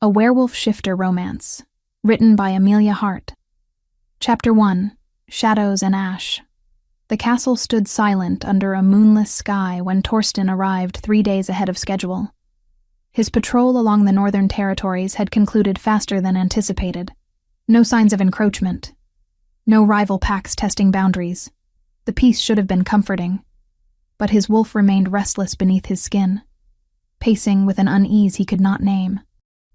A Werewolf Shifter Romance, written by Amelia Hart. Chapter 1, Shadows and Ash. The castle stood silent under a moonless sky when Torsten arrived 3 days ahead of schedule. His patrol along the northern territories had concluded faster than anticipated. No signs of encroachment. No rival packs testing boundaries. The peace should have been comforting. But his wolf remained restless beneath his skin, pacing with an unease he could not name.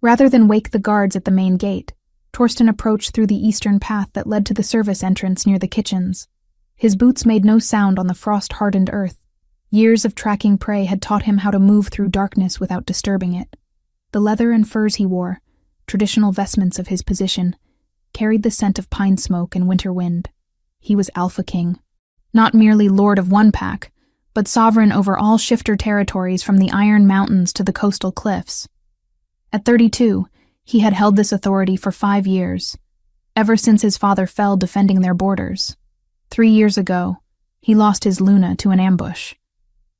Rather than wake the guards at the main gate, Torsten approached through the eastern path that led to the service entrance near the kitchens. His boots made no sound on the frost-hardened earth. Years of tracking prey had taught him how to move through darkness without disturbing it. The leather and furs he wore, traditional vestments of his position, carried the scent of pine smoke and winter wind. He was Alpha King. Not merely lord of one pack, but sovereign over all shifter territories from the Iron Mountains to the coastal cliffs. At 32, he had held this authority for 5 years, ever since his father fell defending their borders. 3 years ago, he lost his Luna to an ambush.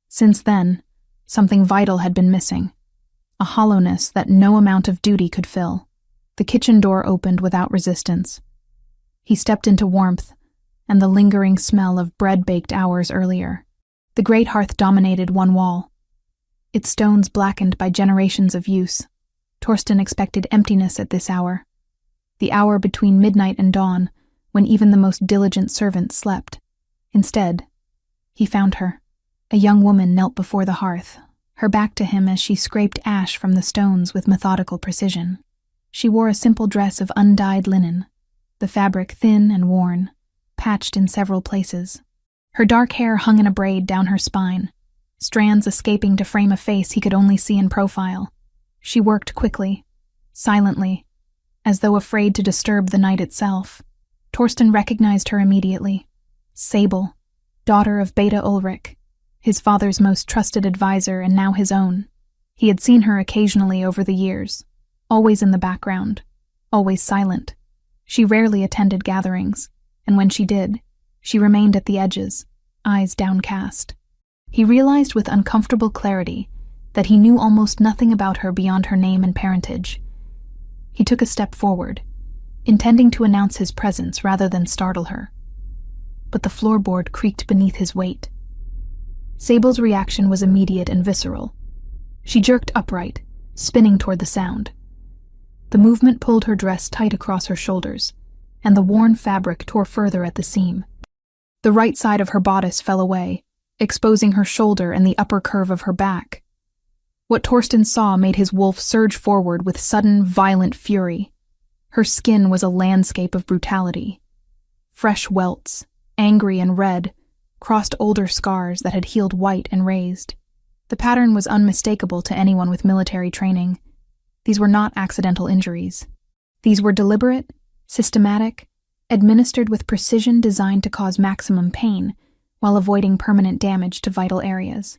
Since then, something vital had been missing, a hollowness that no amount of duty could fill. The kitchen door opened without resistance. He stepped into warmth and the lingering smell of bread baked hours earlier. The great hearth dominated one wall, its stones blackened by generations of use. Torsten expected emptiness at this hour, the hour between midnight and dawn, when even the most diligent servant slept. Instead, he found her. A young woman knelt before the hearth, her back to him as she scraped ash from the stones with methodical precision. She wore a simple dress of undyed linen, the fabric thin and worn, patched in several places. Her dark hair hung in a braid down her spine, strands escaping to frame a face he could only see in profile. She worked quickly, silently, as though afraid to disturb the night itself. Torsten recognized her immediately. Sable, daughter of Beta Ulrich, his father's most trusted advisor and now his own. He had seen her occasionally over the years, always in the background, always silent. She rarely attended gatherings, and when she did, she remained at the edges, eyes downcast. He realized with uncomfortable clarity that he knew almost nothing about her beyond her name and parentage. He took a step forward, intending to announce his presence rather than startle her. But the floorboard creaked beneath his weight. Sable's reaction was immediate and visceral. She jerked upright, spinning toward the sound. The movement pulled her dress tight across her shoulders, and the worn fabric tore further at the seam. The right side of her bodice fell away, exposing her shoulder and the upper curve of her back. What Torsten saw made his wolf surge forward with sudden, violent fury. Her skin was a landscape of brutality. Fresh welts, angry and red, crossed older scars that had healed white and raised. The pattern was unmistakable to anyone with military training. These were not accidental injuries. These were deliberate, systematic, administered with precision designed to cause maximum pain while avoiding permanent damage to vital areas.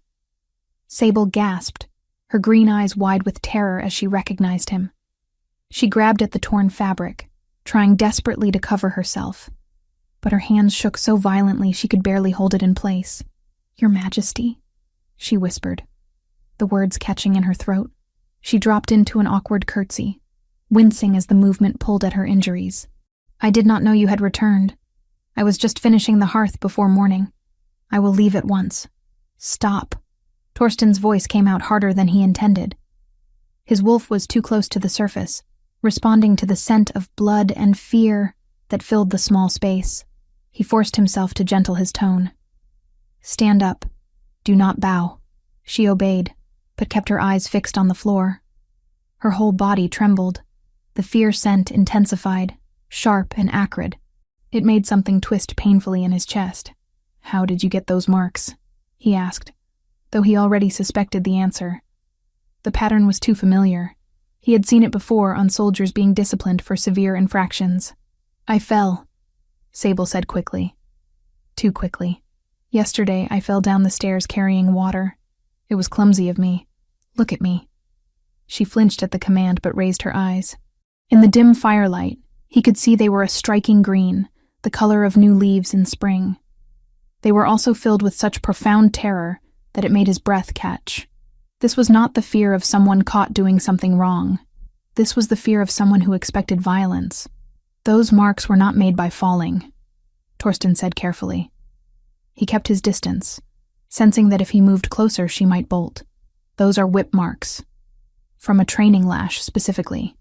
Sable gasped, her green eyes wide with terror as she recognized him. She grabbed at the torn fabric, trying desperately to cover herself, but her hands shook so violently she could barely hold it in place. "Your Majesty," she whispered, the words catching in her throat. She dropped into an awkward curtsy, wincing as the movement pulled at her injuries. "I did not know you had returned. I was just finishing the hearth before morning. I will leave at once." "Stop." Torsten's voice came out harder than he intended. His wolf was too close to the surface, responding to the scent of blood and fear that filled the small space. He forced himself to gentle his tone. "Stand up. Do not bow." She obeyed, but kept her eyes fixed on the floor. Her whole body trembled. The fear scent intensified, sharp and acrid. It made something twist painfully in his chest. "How did you get those marks?" he asked, though he already suspected the answer. The pattern was too familiar. He had seen it before on soldiers being disciplined for severe infractions. "I fell," Sable said quickly. Too quickly. "Yesterday I fell down the stairs carrying water. It was clumsy of me. Look at me." She flinched at the command but raised her eyes. In the dim firelight, he could see they were a striking green, the color of new leaves in spring. They were also filled with such profound terror that it made his breath catch. This was not the fear of someone caught doing something wrong. This was the fear of someone who expected violence. Those marks were not made by falling, Torsten said carefully. He kept his distance, sensing that if he moved closer she might bolt. Those are whip marks. From a training lash, specifically.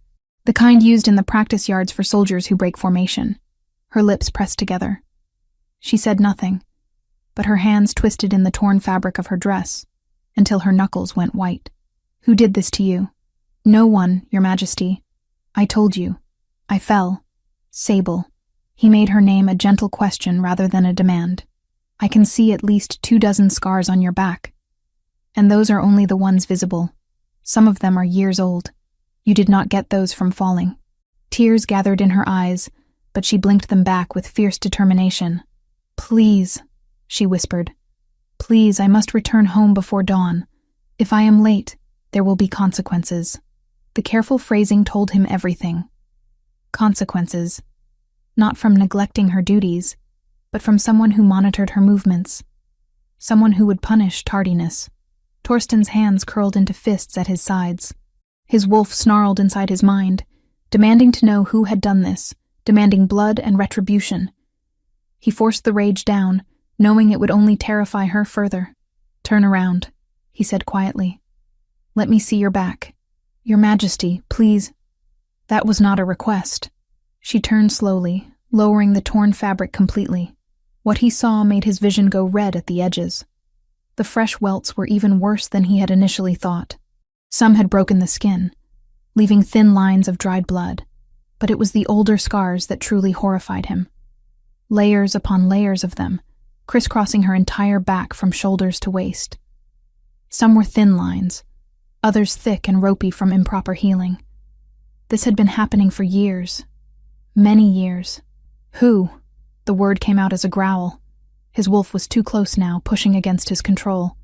The kind used in the practice yards for soldiers who break formation. Her lips pressed together. She said nothing, but her hands twisted in the torn fabric of her dress, until her knuckles went white. Who did this to you? No one, Your Majesty. I told you. I fell. Sable. He made her name a gentle question rather than a demand. I can see at least 24 scars on your back. And those are only the ones visible. Some of them are years old. You did not get those from falling. Tears gathered in her eyes, but she blinked them back with fierce determination. Please, she whispered. Please, I must return home before dawn. If I am late, there will be consequences. The careful phrasing told him everything. Consequences. Not from neglecting her duties, but from someone who monitored her movements. Someone who would punish tardiness. Torsten's hands curled into fists at his sides. His wolf snarled inside his mind, demanding to know who had done this, demanding blood and retribution. He forced the rage down, knowing it would only terrify her further. Turn around, he said quietly. Let me see your back. Your Majesty, please. That was not a request. She turned slowly, lowering the torn fabric completely. What he saw made his vision go red at the edges. The fresh welts were even worse than he had initially thought. Some had broken the skin, leaving thin lines of dried blood, but it was the older scars that truly horrified him. Layers upon layers of them, crisscrossing her entire back from shoulders to waist. Some were thin lines, others thick and ropey from improper healing. This had been happening for years. Many years. Who? The word came out as a growl. His wolf was too close now, pushing against his control.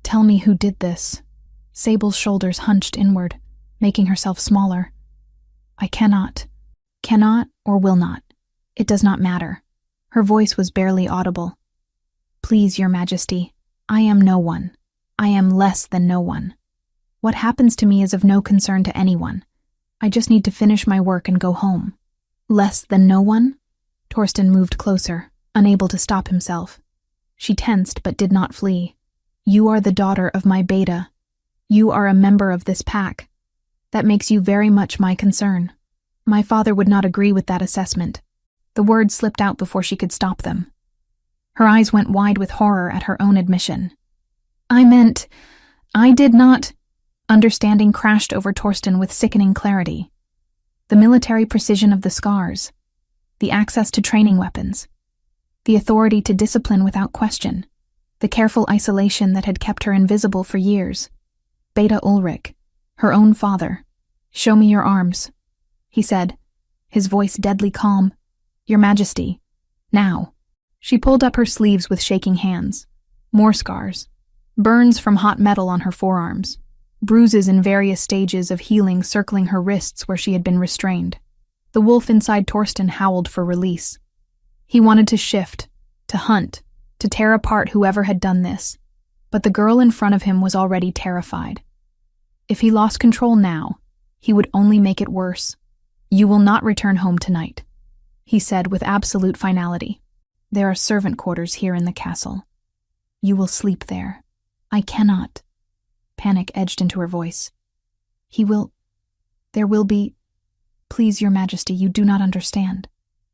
Tell me who did this. Sable's shoulders hunched inward, making herself smaller. I cannot. Cannot or will not. It does not matter. Her voice was barely audible. Please, Your Majesty, I am no one. I am less than no one. What happens to me is of no concern to anyone. I just need to finish my work and go home. Less than no one? Torsten moved closer, unable to stop himself. She tensed but did not flee. You are the daughter of my beta. You are a member of this pack. That makes you very much my concern. My father would not agree with that assessment. The words slipped out before she could stop them. Her eyes went wide with horror at her own admission. I did not. Understanding crashed over Torsten with sickening clarity. The military precision of the scars, the access to training weapons, the authority to discipline without question, the careful isolation that had kept her invisible for years. Beta Ulrich, her own father. Show me your arms, he said, his voice deadly calm. Your Majesty, now. She pulled up her sleeves with shaking hands. More scars. Burns from hot metal on her forearms. Bruises in various stages of healing circling her wrists where she had been restrained. The wolf inside Torsten howled for release. He wanted to shift, to hunt, to tear apart whoever had done this. But the girl in front of him was already terrified. If he lost control now, he would only make it worse. You will not return home tonight, he said with absolute finality. There are servant quarters here in the castle. You will sleep there. I cannot. Panic edged into her voice. There will be... Please, Your Majesty, you do not understand.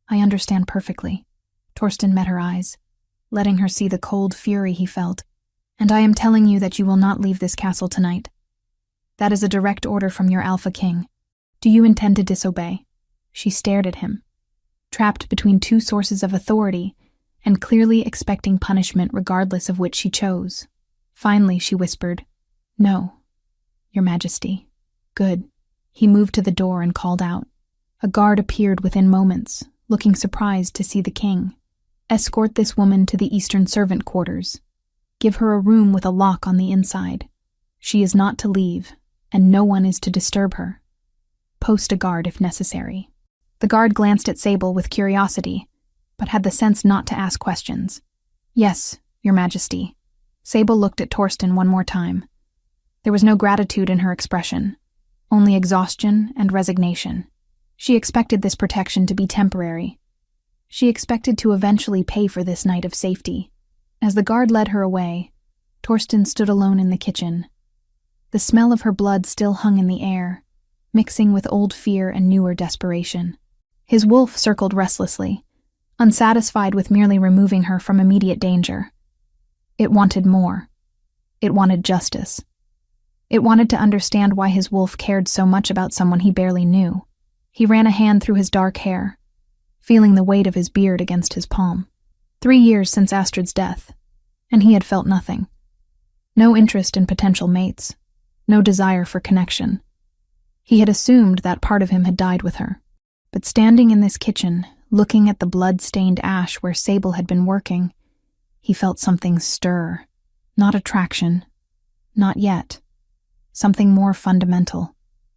I understand perfectly. Torsten met her eyes, letting her see the cold fury he felt. And I am telling you that you will not leave this castle tonight. That is a direct order from your Alpha King. Do you intend to disobey? She stared at him, trapped between two sources of authority and clearly expecting punishment regardless of which she chose. Finally, she whispered, No, Your Majesty. Good. He moved to the door and called out. A guard appeared within moments, looking surprised to see the king. Escort this woman to the eastern servant quarters. Give her a room with a lock on the inside. She is not to leave, and no one is to disturb her. Post a guard if necessary. The guard glanced at Sable with curiosity, but had the sense not to ask questions. Yes, Your Majesty. Sable looked at Torsten one more time. There was no gratitude in her expression, only exhaustion and resignation. She expected this protection to be temporary. She expected to eventually pay for this night of safety. As the guard led her away, Torsten stood alone in the kitchen. The smell of her blood still hung in the air, mixing with old fear and newer desperation. His wolf circled restlessly, unsatisfied with merely removing her from immediate danger. It wanted more. It wanted justice. It wanted to understand why his wolf cared so much about someone he barely knew. He ran a hand through his dark hair, feeling the weight of his beard against his palm. 3 years since Astrid's death, and he had felt nothing. No interest in potential mates, no desire for connection. He had assumed that part of him had died with her. But standing in this kitchen, looking at the blood-stained ash where Sable had been working, he felt something stir. Not attraction. Not yet. Something more fundamental.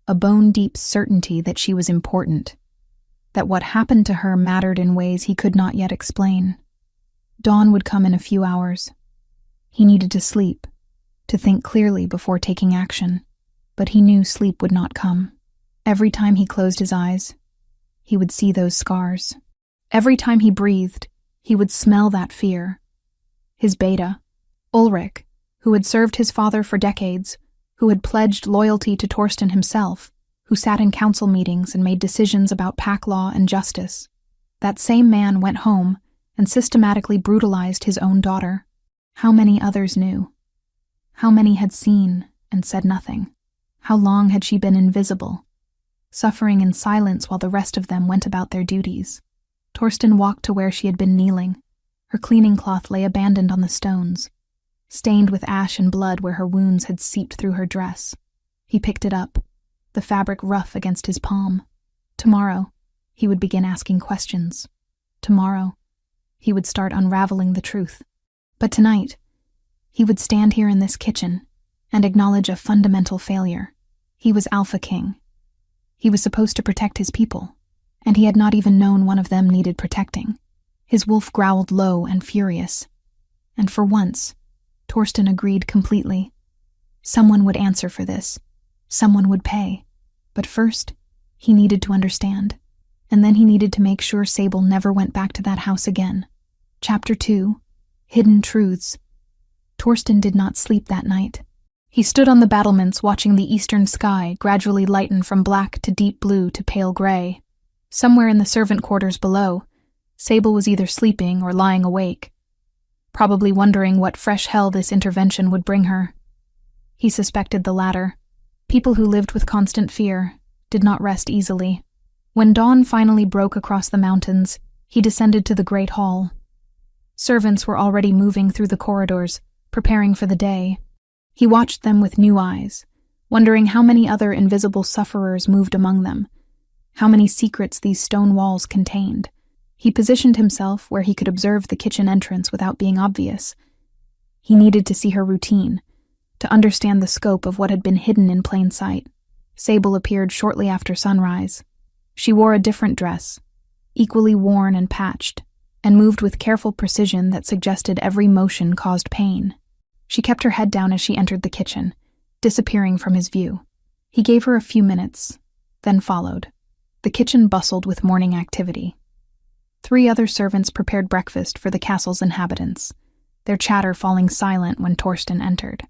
A bone-deep certainty that she was important. That what happened to her mattered in ways he could not yet explain. Dawn would come in a few hours. He needed to sleep, to think clearly before taking action. But he knew sleep would not come. Every time he closed his eyes, he would see those scars. Every time he breathed, he would smell that fear. His beta, Ulrich, who had served his father for decades, who had pledged loyalty to Torsten himself, who sat in council meetings and made decisions about pack law and justice. That same man went home and systematically brutalized his own daughter. How many others knew? How many had seen and said nothing? How long had she been invisible, suffering in silence while the rest of them went about their duties? Torsten walked to where she had been kneeling. Her cleaning cloth lay abandoned on the stones, stained with ash and blood where her wounds had seeped through her dress. He picked it up, the fabric rough against his palm. Tomorrow, he would begin asking questions. Tomorrow, he would start unraveling the truth. But tonight, he would stand here in this kitchen and acknowledge a fundamental failure. He was Alpha King. He was supposed to protect his people, and he had not even known one of them needed protecting. His wolf growled low and furious. And for once, Torsten agreed completely. Someone would answer for this. Someone would pay. But first, he needed to understand. And then he needed to make sure Sable never went back to that house again. Chapter 2. Hidden Truths. Torsten did not sleep that night. He stood on the battlements watching the eastern sky gradually lighten from black to deep blue to pale gray. Somewhere in the servant quarters below, Sable was either sleeping or lying awake, probably wondering what fresh hell this intervention would bring her. He suspected the latter. People who lived with constant fear did not rest easily. When dawn finally broke across the mountains, he descended to the great hall. Servants were already moving through the corridors, preparing for the day. He watched them with new eyes, wondering how many other invisible sufferers moved among them, how many secrets these stone walls contained. He positioned himself where he could observe the kitchen entrance without being obvious. He needed to see her routine, to understand the scope of what had been hidden in plain sight. Sable appeared shortly after sunrise. She wore a different dress, equally worn and patched, and moved with careful precision that suggested every motion caused pain. She kept her head down as she entered the kitchen, disappearing from his view. He gave her a few minutes, then followed. The kitchen bustled with morning activity. 3 other servants prepared breakfast for the castle's inhabitants, their chatter falling silent when Torsten entered.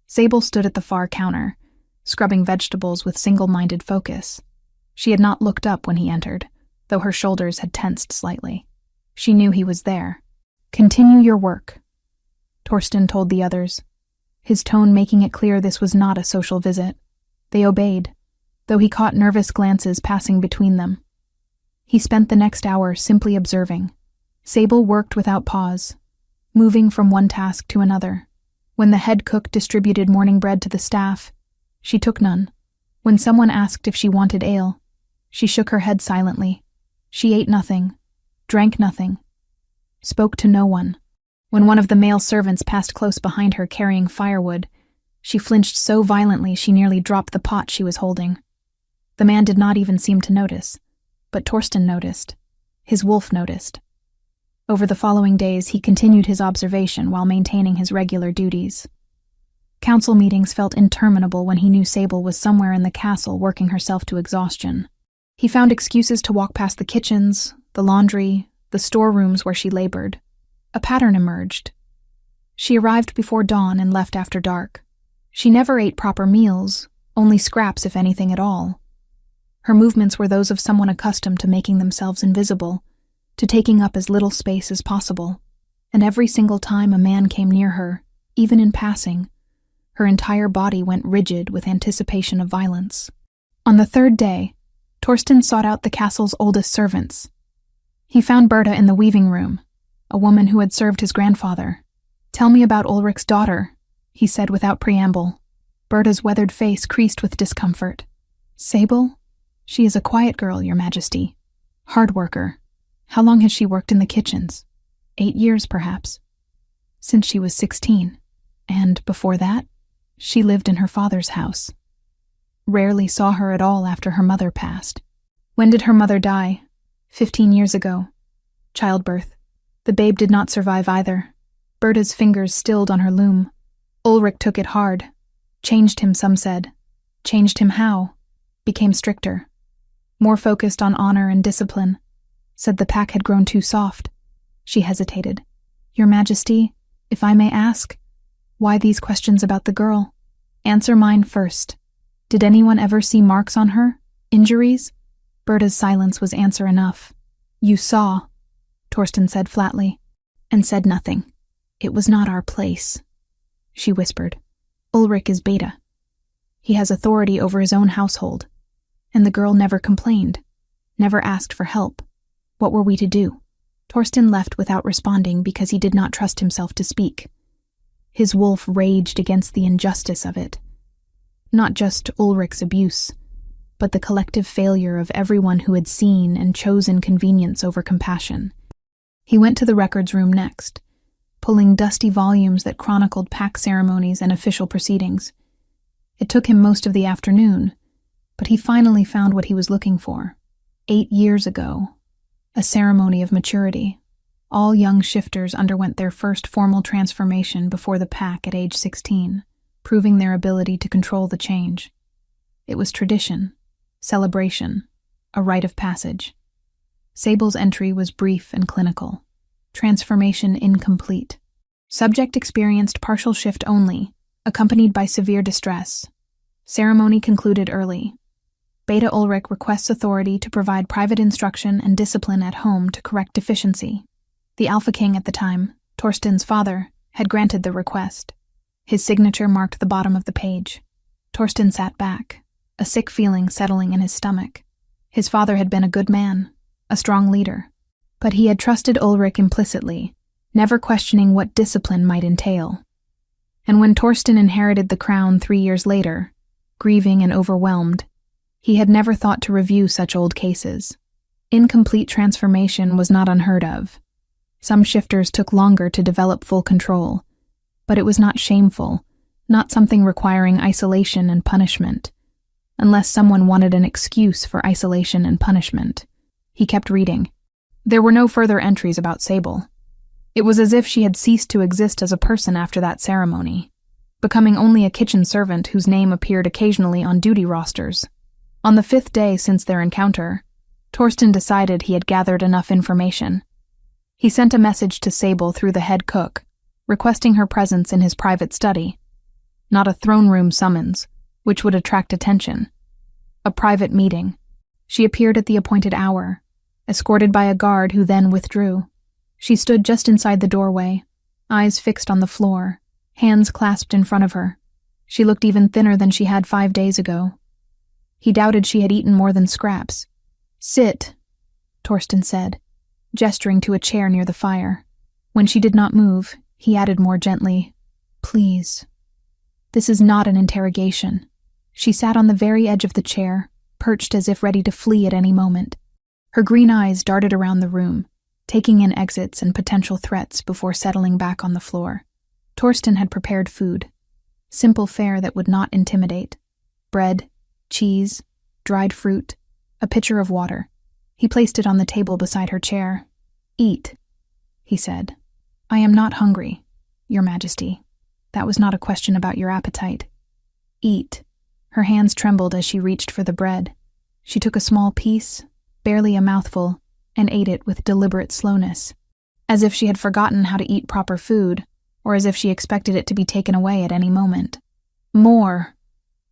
Sable stood at the far counter, scrubbing vegetables with single-minded focus. She had not looked up when he entered, though her shoulders had tensed slightly. She knew he was there. "Continue your work," Torsten told the others, his tone making it clear this was not a social visit. They obeyed, though he caught nervous glances passing between them. He spent the next hour simply observing. Sable worked without pause, moving from one task to another. When the head cook distributed morning bread to the staff, she took none. When someone asked if she wanted ale, she shook her head silently. She ate nothing, drank nothing, spoke to no one. When one of the male servants passed close behind her carrying firewood, she flinched so violently she nearly dropped the pot she was holding. The man did not even seem to notice, but Torsten noticed. His wolf noticed. Over the following days, he continued his observation while maintaining his regular duties. Council meetings felt interminable when he knew Sable was somewhere in the castle working herself to exhaustion. He found excuses to walk past the kitchens, the laundry, the storerooms where she labored. A pattern emerged. She arrived before dawn and left after dark. She never ate proper meals, only scraps if anything at all. Her movements were those of someone accustomed to making themselves invisible, to taking up as little space as possible. And every single time a man came near her, even in passing, her entire body went rigid with anticipation of violence. On the third day, Torsten sought out the castle's oldest servants. He found Berta in the weaving room, a woman who had served his grandfather. "Tell me about Ulrich's daughter," he said without preamble. Berta's weathered face creased with discomfort. "Sable? She is a quiet girl, Your Majesty. Hard worker. How long has she worked in the kitchens? 8 years, perhaps. Since she was 16. And before that, she lived in her father's house. Rarely saw her at all after her mother passed. When did her mother die? 15 years ago. Childbirth. The babe did not survive either. Berta's fingers stilled on her loom. Ulrich took it hard. Changed him, some said. Changed him how? Became stricter. More focused on honor and discipline. Said the pack had grown too soft. She hesitated. Your Majesty, if I may ask, why these questions about the girl? Answer mine first. Did anyone ever see marks on her? Injuries? Berta's silence was answer enough. You saw, Torsten said flatly, and said nothing. It was not our place. She whispered. Ulrich is Beta. He has authority over his own household. And the girl never complained, never asked for help. What were we to do? Torsten left without responding because he did not trust himself to speak. His wolf raged against the injustice of it. Not just Ulrich's abuse, but the collective failure of everyone who had seen and chosen convenience over compassion. He went to the records room next, pulling dusty volumes that chronicled pack ceremonies and official proceedings. It took him most of the afternoon, but he finally found what he was looking for. 8 years ago, a ceremony of maturity. All young shifters underwent their first formal transformation before the pack at age 16, proving their ability to control the change. It was tradition, celebration, a rite of passage. Sable's entry was brief and clinical. Transformation incomplete. Subject experienced partial shift only, accompanied by severe distress. Ceremony concluded early. Beta Ulrich requests authority to provide private instruction and discipline at home to correct deficiency. The Alpha King at the time, Torsten's father, had granted the request. His signature marked the bottom of the page. Torsten sat back, a sick feeling settling in his stomach. His father had been a good man, a strong leader, but he had trusted Ulrich implicitly, never questioning what discipline might entail. And when Torsten inherited the crown 3 years later, grieving and overwhelmed, he had never thought to review such old cases. Incomplete transformation was not unheard of. Some shifters took longer to develop full control, but it was not shameful, not something requiring isolation and punishment, unless someone wanted an excuse for isolation and punishment. He kept reading. There were no further entries about Sable. It was as if she had ceased to exist as a person after that ceremony, becoming only a kitchen servant whose name appeared occasionally on duty rosters. On the 5th day since their encounter, Torsten decided he had gathered enough information. He sent a message to Sable through the head cook, requesting her presence in his private study. Not a throne room summons, which would attract attention. A private meeting. She appeared at the appointed hour, escorted by a guard who then withdrew. She stood just inside the doorway, eyes fixed on the floor, hands clasped in front of her. She looked even thinner than she had 5 days ago. He doubted she had eaten more than scraps. Sit, Torsten said, gesturing to a chair near the fire. When she did not move, he added more gently, Please. This is not an interrogation. She sat on the very edge of the chair, perched as if ready to flee at any moment. Her green eyes darted around the room, taking in exits and potential threats before settling back on the floor. Torsten had prepared food. Simple fare that would not intimidate. Bread, cheese, dried fruit, a pitcher of water. He placed it on the table beside her chair. Eat, he said. I am not hungry, Your Majesty. That was not a question about your appetite. Eat. Her hands trembled as she reached for the bread. She took a small piece, barely a mouthful, and ate it with deliberate slowness, as if she had forgotten how to eat proper food, or as if she expected it to be taken away at any moment. More,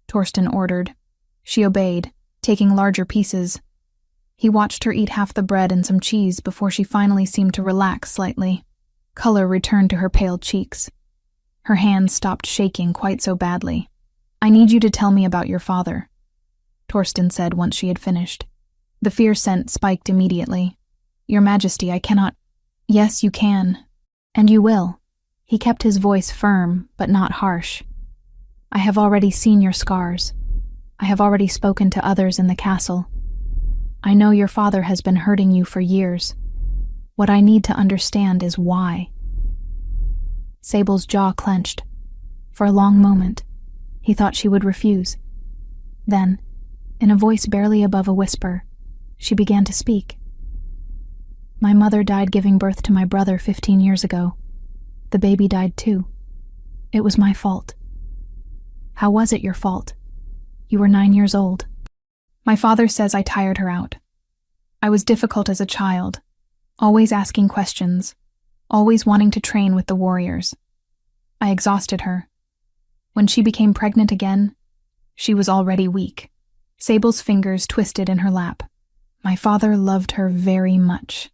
Torsten ordered. She obeyed, taking larger pieces. He watched her eat half the bread and some cheese before she finally seemed to relax slightly. Color returned to her pale cheeks. Her hands stopped shaking quite so badly. I need you to tell me about your father, Torsten said once she had finished. The fear scent spiked immediately. Your Majesty, I cannot— Yes, you can. And you will. He kept his voice firm, but not harsh. I have already seen your scars. I have already spoken to others in the castle. I know your father has been hurting you for years. What I need to understand is why. Sable's jaw clenched. For a long moment, he thought she would refuse. Then, in a voice barely above a whisper, she began to speak. My mother died giving birth to my brother 15 years ago. The baby died too. It was my fault. How was it your fault? You were 9 years old. My father says I tired her out. I was difficult as a child, always asking questions, always wanting to train with the warriors. I exhausted her. When she became pregnant again, she was already weak. Sable's fingers twisted in her lap. My father loved her very much.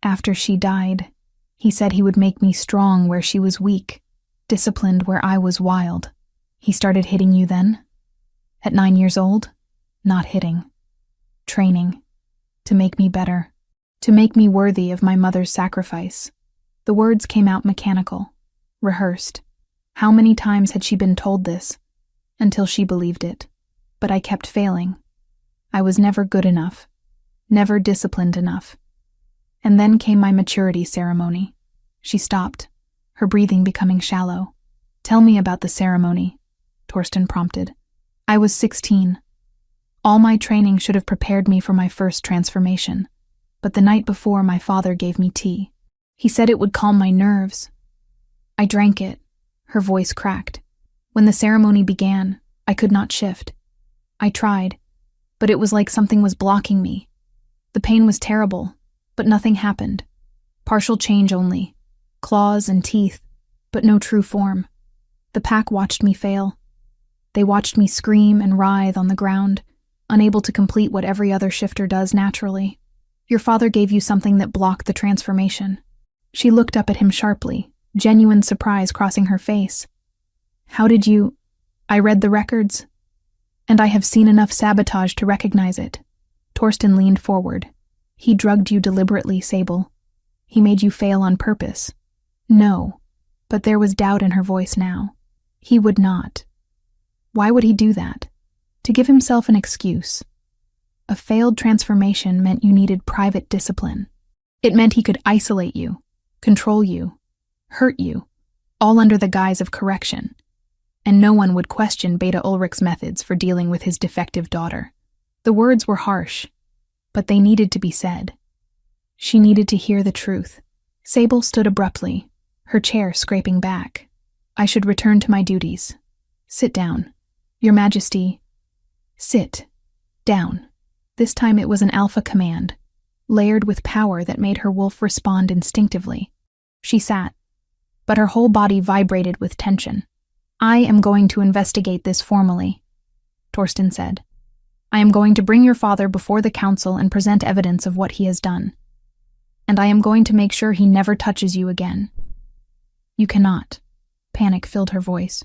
After she died, he said he would make me strong where she was weak, disciplined where I was wild. He started hitting you then? At 9 years old? Not hitting. Training. To make me better. To make me worthy of my mother's sacrifice. The words came out mechanical, rehearsed. How many times had she been told this? Until she believed it. But I kept failing. I was never good enough. Never disciplined enough. And then came my maturity ceremony. She stopped, her breathing becoming shallow. Tell me about the ceremony, Torsten prompted. I was 16. All my training should have prepared me for my first transformation. But the night before, my father gave me tea. He said it would calm my nerves. I drank it. Her voice cracked. When the ceremony began, I could not shift. I tried, but it was like something was blocking me. The pain was terrible, but nothing happened. Partial change only. Claws and teeth, but no true form. The pack watched me fail. They watched me scream and writhe on the ground, unable to complete what every other shifter does naturally. Your father gave you something that blocked the transformation. She looked up at him sharply, genuine surprise crossing her face. How did you— I read the records, and I have seen enough sabotage to recognize it. Torsten leaned forward. He drugged you deliberately, Sable. He made you fail on purpose. No, but there was doubt in her voice now. He would not. Why would he do that? To give himself an excuse. A failed transformation meant you needed private discipline. It meant he could isolate you, control you, hurt you, all under the guise of correction. And no one would question Beta Ulrich's methods for dealing with his defective daughter. The words were harsh, but they needed to be said. She needed to hear the truth. Sable stood abruptly, her chair scraping back. I should return to my duties. Sit down. Your Majesty. Sit. Down. This time it was an alpha command, layered with power that made her wolf respond instinctively. She sat, but her whole body vibrated with tension. I am going to investigate this formally, Torsten said. I am going to bring your father before the council and present evidence of what he has done. And I am going to make sure he never touches you again. You cannot. Panic filled her voice.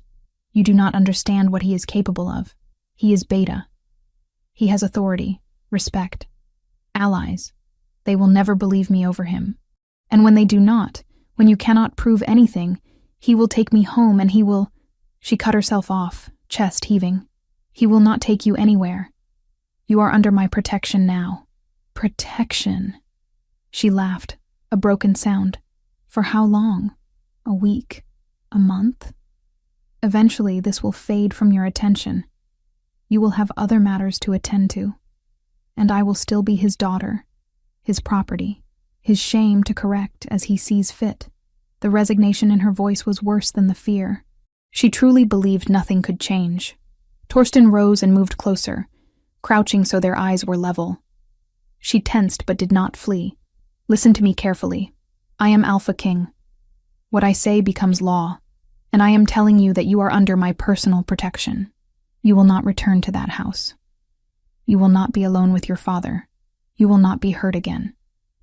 You do not understand what he is capable of. He is Beta. He has authority, respect, allies. They will never believe me over him. And when they do not, when you cannot prove anything, he will take me home and he will— She cut herself off, chest heaving. He will not take you anywhere. You are under my protection now. Protection. She laughed, a broken sound. For how long? A week? A month? Eventually, this will fade from your attention. You will have other matters to attend to. And I will still be his daughter, his property, his shame to correct as he sees fit. The resignation in her voice was worse than the fear. She truly believed nothing could change. Torsten rose and moved closer, crouching so their eyes were level. She tensed but did not flee. Listen to me carefully. I am Alpha King. What I say becomes law, and I am telling you that you are under my personal protection. You will not return to that house. You will not be alone with your father. You will not be hurt again.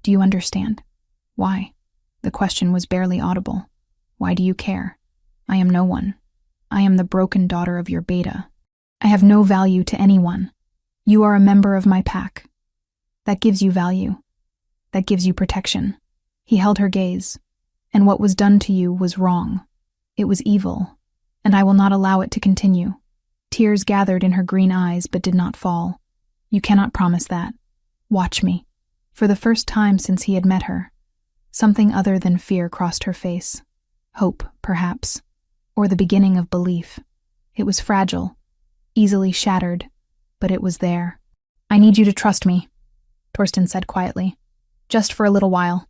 Do you understand? Why? The question was barely audible. Why do you care? I am no one. I am the broken daughter of your beta. I have no value to anyone. You are a member of my pack. That gives you value. That gives you protection. He held her gaze. And what was done to you was wrong. It was evil, and I will not allow it to continue. Tears gathered in her green eyes but did not fall. You cannot promise that. Watch me. For the first time since he had met her, something other than fear crossed her face. Hope, perhaps, or the beginning of belief. It was fragile, easily shattered, but it was there. I need you to trust me, Torsten said quietly. Just for a little while.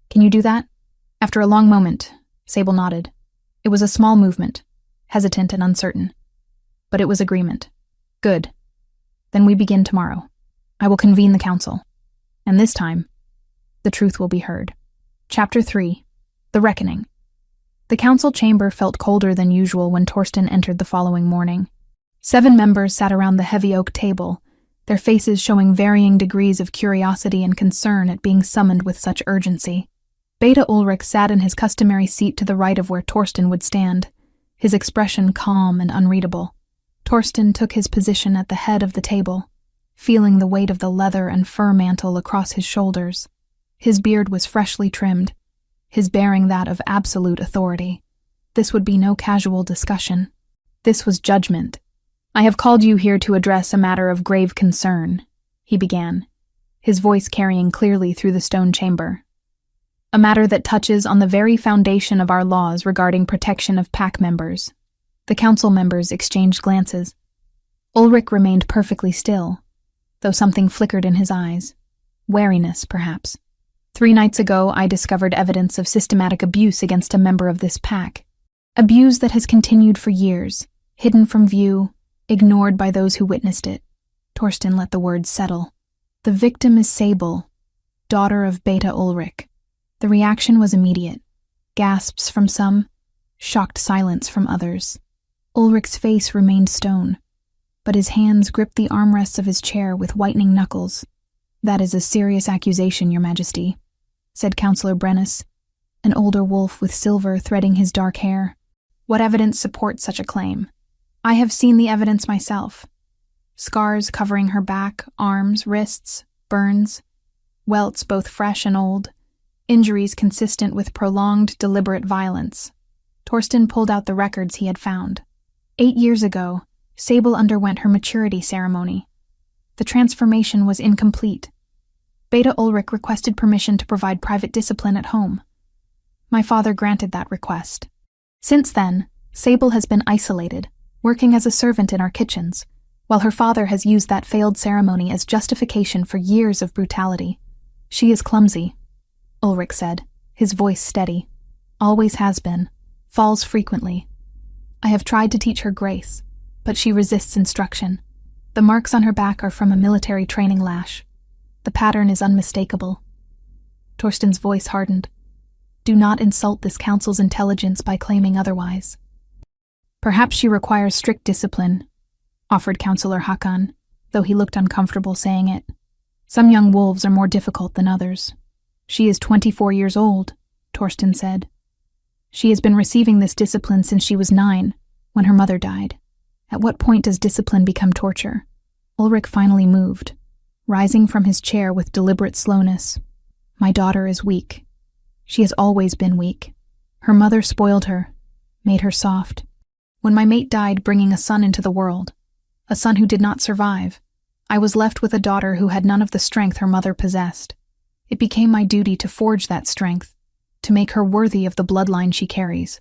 Can you do that? After a long moment, Sable nodded. It was a small movement, hesitant and uncertain. But it was agreement. Good. Then we begin tomorrow. I will convene the council. And this time, the truth will be heard. Chapter 3. The Reckoning. The council chamber felt colder than usual when Torsten entered the following morning. 7 members sat around the heavy oak table, their faces showing varying degrees of curiosity and concern at being summoned with such urgency. Beta Ulrich sat in his customary seat to the right of where Torsten would stand, his expression calm and unreadable. Torsten took his position at the head of the table, feeling the weight of the leather and fur mantle across his shoulders. His beard was freshly trimmed, his bearing that of absolute authority. This would be no casual discussion. This was judgment. I have called you here to address a matter of grave concern, he began, his voice carrying clearly through the stone chamber. A matter that touches on the very foundation of our laws regarding protection of pack members. The council members exchanged glances. Ulrich remained perfectly still, though something flickered in his eyes. Wariness, perhaps. 3 nights ago, I discovered evidence of systematic abuse against a member of this pack. Abuse that has continued for years, hidden from view, ignored by those who witnessed it. Torsten let the words settle. The victim is Sable, daughter of Beta Ulrich. The reaction was immediate. Gasps from some, shocked silence from others. Ulrich's face remained stone, but his hands gripped the armrests of his chair with whitening knuckles. That is a serious accusation, Your Majesty, said Councillor Brennus, an older wolf with silver threading his dark hair. What evidence supports such a claim? I have seen the evidence myself. Scars covering her back, arms, wrists, burns, welts both fresh and old, injuries consistent with prolonged, deliberate violence. Torsten pulled out the records he had found. 8 years ago, Sable underwent her maturity ceremony. The transformation was incomplete. Beta Ulrich requested permission to provide private discipline at home. My father granted that request. Since then, Sable has been isolated, working as a servant in our kitchens, while her father has used that failed ceremony as justification for years of brutality. She is clumsy, Ulrich said, his voice steady. Always has been. Falls frequently. I have tried to teach her grace, but she resists instruction. The marks on her back are from a military training lash. The pattern is unmistakable. Torsten's voice hardened. Do not insult this council's intelligence by claiming otherwise. Perhaps she requires strict discipline, offered Councillor Hakan, though he looked uncomfortable saying it. Some young wolves are more difficult than others. She is 24 years old, Torsten said. She has been receiving this discipline since she was 9, when her mother died. At what point does discipline become torture? Ulrich finally moved, rising from his chair with deliberate slowness. My daughter is weak. She has always been weak. Her mother spoiled her, made her soft. When my mate died bringing a son into the world, a son who did not survive, I was left with a daughter who had none of the strength her mother possessed. It became my duty to forge that strength, to make her worthy of the bloodline she carries.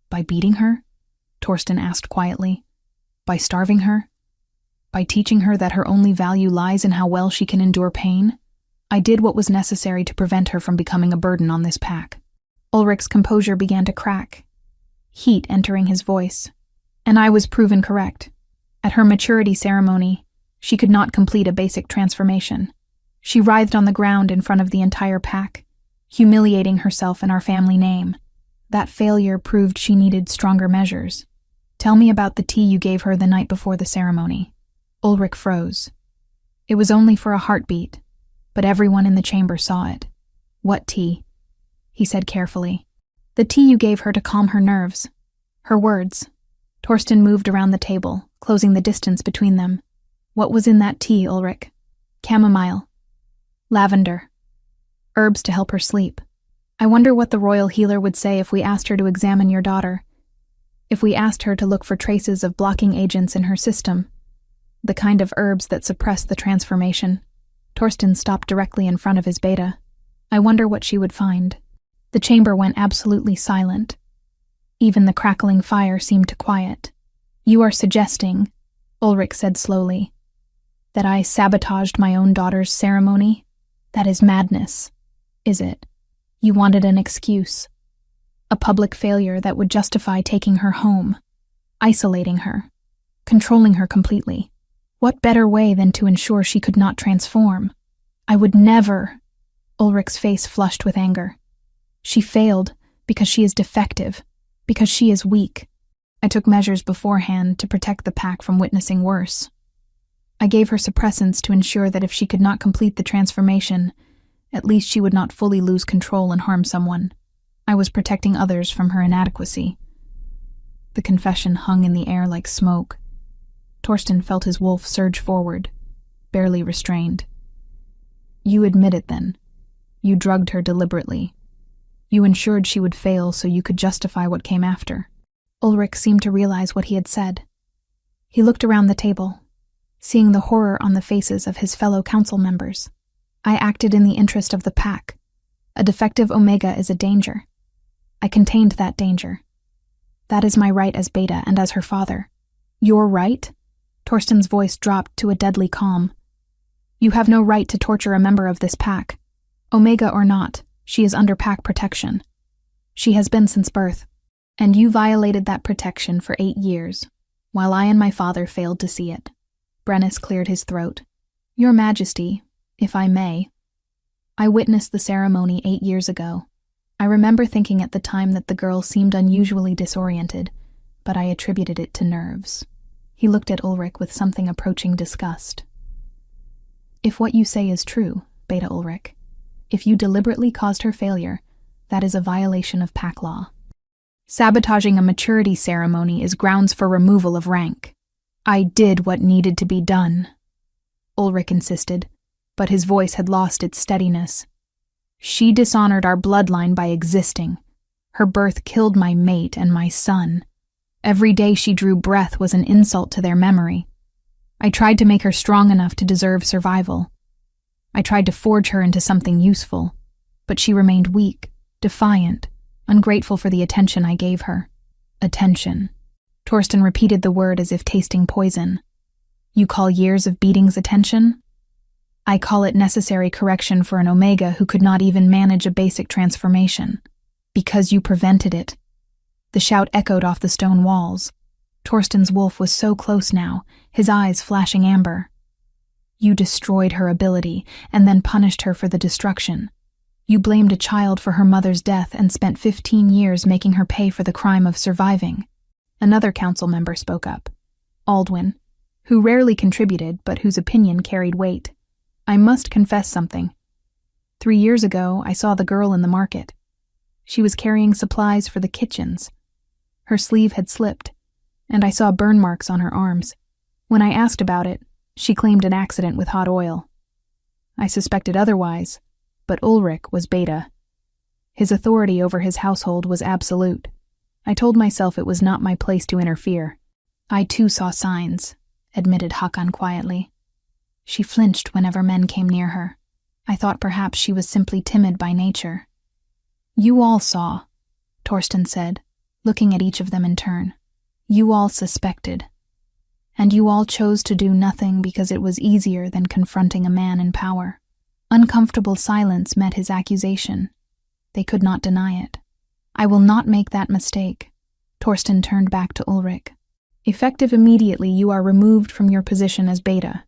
By beating her? Torsten asked quietly. By starving her? By teaching her that her only value lies in how well she can endure pain? I did what was necessary to prevent her from becoming a burden on this pack. Ulrich's composure began to crack. heat entering his voice. And I was proven correct. At her maturity ceremony, she could not complete a basic transformation. She writhed on the ground in front of the entire pack, humiliating herself in our family name. That failure proved she needed stronger measures. Tell me about the tea you gave her the night before the ceremony. Ulrich froze. It was only for a heartbeat, but everyone in the chamber saw it. What tea? He said carefully. The tea you gave her to calm her nerves. Her words. Torsten moved around the table, closing the distance between them. What was in that tea, Ulrich? Chamomile. Lavender. Herbs to help her sleep. I wonder what the royal healer would say if we asked her to examine your daughter. If we asked her to look for traces of blocking agents in her system. The kind of herbs that suppress the transformation. Torsten stopped directly in front of his beta. I wonder what she would find. The chamber went absolutely silent. Even the crackling fire seemed to quiet. You are suggesting, Ulrich said slowly, that I sabotaged my own daughter's ceremony? That is madness, is it? You wanted an excuse. A public failure that would justify taking her home, isolating her, controlling her completely. What better way than to ensure she could not transform? I would never. Ulrich's face flushed with anger. She failed because she is defective, because she is weak. I took measures beforehand to protect the pack from witnessing worse. I gave her suppressants to ensure that if she could not complete the transformation, at least she would not fully lose control and harm someone. I was protecting others from her inadequacy. The confession hung in the air like smoke. Torsten felt his wolf surge forward, barely restrained. You admit it then. You drugged her deliberately. You ensured she would fail so you could justify what came after. Ulrich seemed to realize what he had said. He looked around the table, seeing the horror on the faces of his fellow council members. I acted in the interest of the pack. A defective Omega is a danger. I contained that danger. That is my right as Beta and as her father. Your right? Torsten's voice dropped to a deadly calm. You have no right to torture a member of this pack. Omega or not, she is under pack protection. She has been since birth. And you violated that protection for 8 years, while I and my father failed to see it. Brennus cleared his throat. Your Majesty, if I may, I witnessed the ceremony 8 years ago. I remember thinking at the time that the girl seemed unusually disoriented, but I attributed it to nerves. He looked at Ulrich with something approaching disgust. If what you say is true, Beta Ulrich, if you deliberately caused her failure, that is a violation of pack law. Sabotaging a maturity ceremony is grounds for removal of rank. I did what needed to be done, Ulrich insisted, but his voice had lost its steadiness. She dishonored our bloodline by existing. Her birth killed my mate and my son. Every day she drew breath was an insult to their memory. I tried to make her strong enough to deserve survival. I tried to forge her into something useful, but she remained weak, defiant, ungrateful for the attention I gave her. Attention. Torsten repeated the word as if tasting poison. You call years of beatings attention? I call it necessary correction for an Omega who could not even manage a basic transformation. Because you prevented it. The shout echoed off the stone walls. Torsten's wolf was so close now, his eyes flashing amber. You destroyed her ability, and then punished her for the destruction. You blamed a child for her mother's death and spent 15 years making her pay for the crime of surviving. Another council member spoke up. Aldwin, who rarely contributed but whose opinion carried weight. I must confess something. 3 years ago, I saw the girl in the market. She was carrying supplies for the kitchens. Her sleeve had slipped, and I saw burn marks on her arms. When I asked about it, she claimed an accident with hot oil. I suspected otherwise, but Ulrich was Beta. His authority over his household was absolute. I told myself it was not my place to interfere. I too saw signs, admitted Hakan quietly. She flinched whenever men came near her. I thought perhaps she was simply timid by nature. You all saw, Torsten said, looking at each of them in turn. You all suspected. And you all chose to do nothing because it was easier than confronting a man in power. Uncomfortable silence met his accusation. They could not deny it. I will not make that mistake. Torsten turned back to Ulrich. Effective immediately, you are removed from your position as Beta.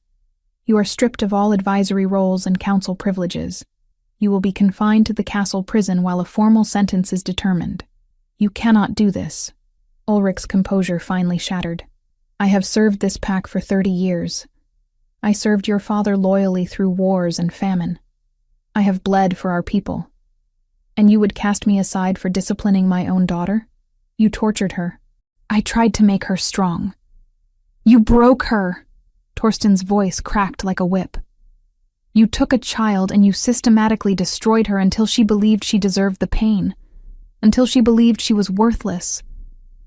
You are stripped of all advisory roles and council privileges. You will be confined to the castle prison while a formal sentence is determined. You cannot do this. Ulrich's composure finally shattered. I have served this pack for 30 years. I served your father loyally through wars and famine. I have bled for our people. And you would cast me aside for disciplining my own daughter? You tortured her. I tried to make her strong. You broke her. Torsten's voice cracked like a whip. You took a child and you systematically destroyed her until she believed she deserved the pain, until she believed she was worthless,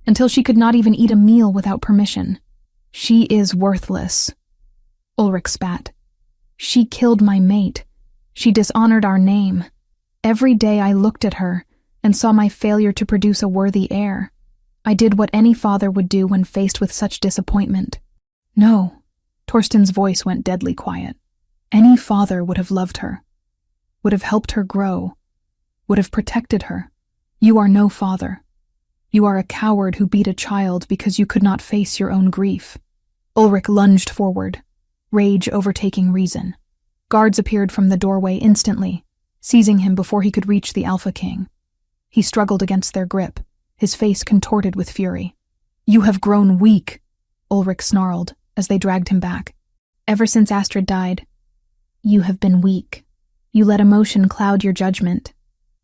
until she could not even eat a meal without permission. She is worthless. Ulrich spat. She killed my mate. She dishonored our name. Every day I looked at her and saw my failure to produce a worthy heir. I did what any father would do when faced with such disappointment. No. Torsten's voice went deadly quiet. Any father would have loved her, would have helped her grow, would have protected her. You are no father. You are a coward who beat a child because you could not face your own grief. Ulrich lunged forward, rage overtaking reason. Guards appeared from the doorway instantly, seizing him before he could reach the Alpha King. He struggled against their grip, his face contorted with fury. You have grown weak, Ulrich snarled as they dragged him back. Ever since Astrid died, you have been weak. You let emotion cloud your judgment.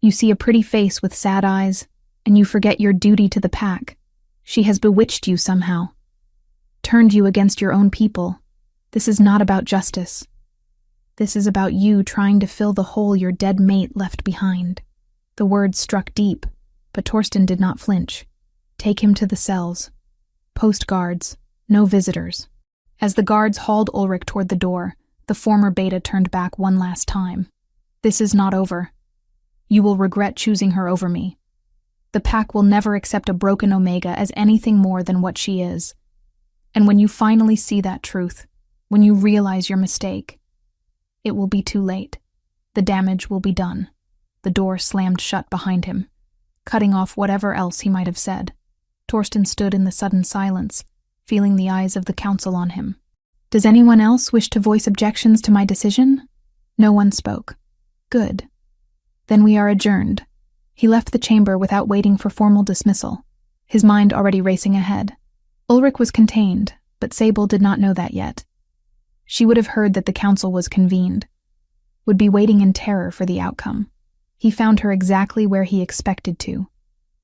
You see a pretty face with sad eyes, and you forget your duty to the pack. She has bewitched you somehow, turned you against your own people. This is not about justice. This is about you trying to fill the hole your dead mate left behind. The words struck deep, but Torsten did not flinch. Take him to the cells. Post guards. No visitors. As the guards hauled Ulrich toward the door, the former Beta turned back one last time. This is not over. You will regret choosing her over me. The pack will never accept a broken Omega as anything more than what she is. And when you finally see that truth, when you realize your mistake, it will be too late. The damage will be done. The door slammed shut behind him, cutting off whatever else he might have said. Torsten stood in the sudden silence, feeling the eyes of the council on him. Does anyone else wish to voice objections to my decision? No one spoke. Good. Then we are adjourned. He left the chamber without waiting for formal dismissal, his mind already racing ahead. Ulrich was contained, but Sable did not know that yet. She would have heard that the council was convened, would be waiting in terror for the outcome. He found her exactly where he expected to,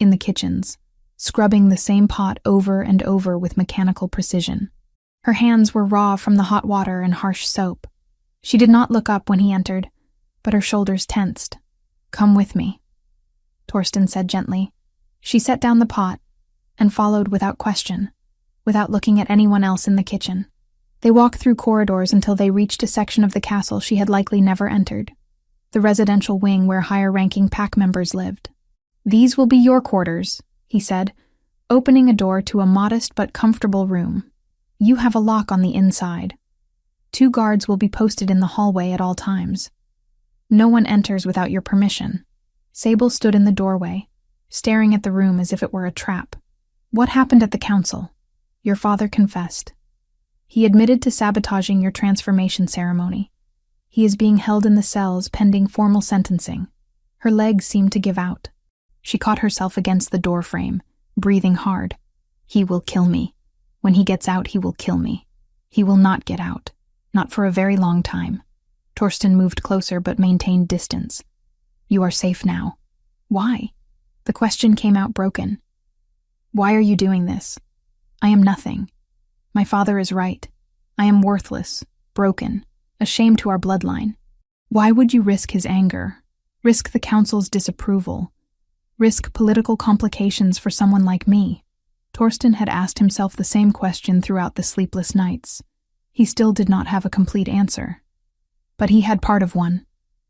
in the kitchens, scrubbing the same pot over and over with mechanical precision. Her hands were raw from the hot water and harsh soap. She did not look up when he entered, but her shoulders tensed. Come with me, Torsten said gently. She set down the pot and followed without question, without looking at anyone else in the kitchen. They walked through corridors until they reached a section of the castle she had likely never entered, the residential wing where higher-ranking pack members lived. These will be your quarters, he said, opening a door to a modest but comfortable room. You have a lock on the inside. 2 guards will be posted in the hallway at all times. No one enters without your permission. Sable stood in the doorway, staring at the room as if it were a trap. What happened at the council? Your father confessed. He admitted to sabotaging your transformation ceremony. He is being held in the cells pending formal sentencing. Her legs seemed to give out. She caught herself against the door frame, breathing hard. He will kill me. When he gets out, he will kill me. He will not get out. Not for a very long time. Torsten moved closer but maintained distance. You are safe now. Why? The question came out broken. Why are you doing this? I am nothing. My father is right. I am worthless, broken, a shame to our bloodline. Why would you risk his anger? Risk the council's disapproval? Risk political complications for someone like me? Torsten had asked himself the same question throughout the sleepless nights. He still did not have a complete answer. But he had part of one.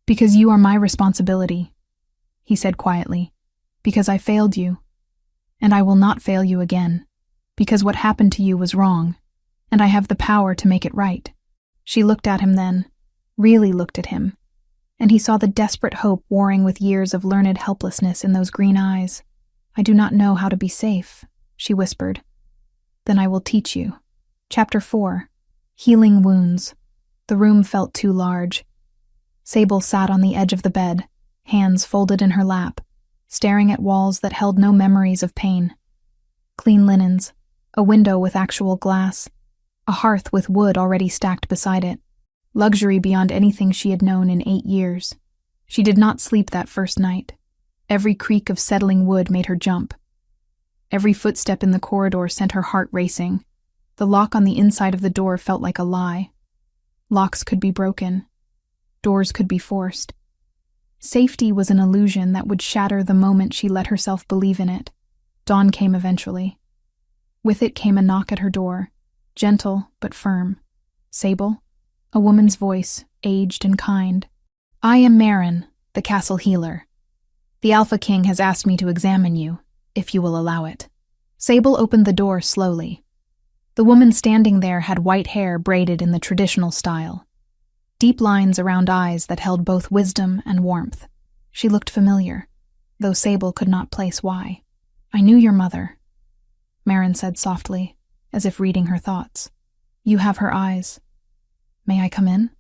Because you are my responsibility, he said quietly. Because I failed you. And I will not fail you again. Because what happened to you was wrong, and I have the power to make it right. She looked at him then, really looked at him, and he saw the desperate hope warring with years of learned helplessness in those green eyes. I do not know how to be safe, she whispered. Then I will teach you. Chapter 4. Healing Wounds. The room felt too large. Sable sat on the edge of the bed, hands folded in her lap, staring at walls that held no memories of pain. Clean linens, a window with actual glass, a hearth with wood already stacked beside it. Luxury beyond anything she had known in 8 years. She did not sleep that first night. Every creak of settling wood made her jump. Every footstep in the corridor sent her heart racing. The lock on the inside of the door felt like a lie. Locks could be broken. Doors could be forced. Safety was an illusion that would shatter the moment she let herself believe in it. Dawn came eventually. With it came a knock at her door, gentle but firm. Sable? A woman's voice, aged and kind. I am Marin, the castle healer. The Alpha King has asked me to examine you, if you will allow it. Sable opened the door slowly. The woman standing there had white hair braided in the traditional style. Deep lines around eyes that held both wisdom and warmth. She looked familiar, though Sable could not place why. I knew your mother, Marin said softly, as if reading her thoughts. You have her eyes. May I come in?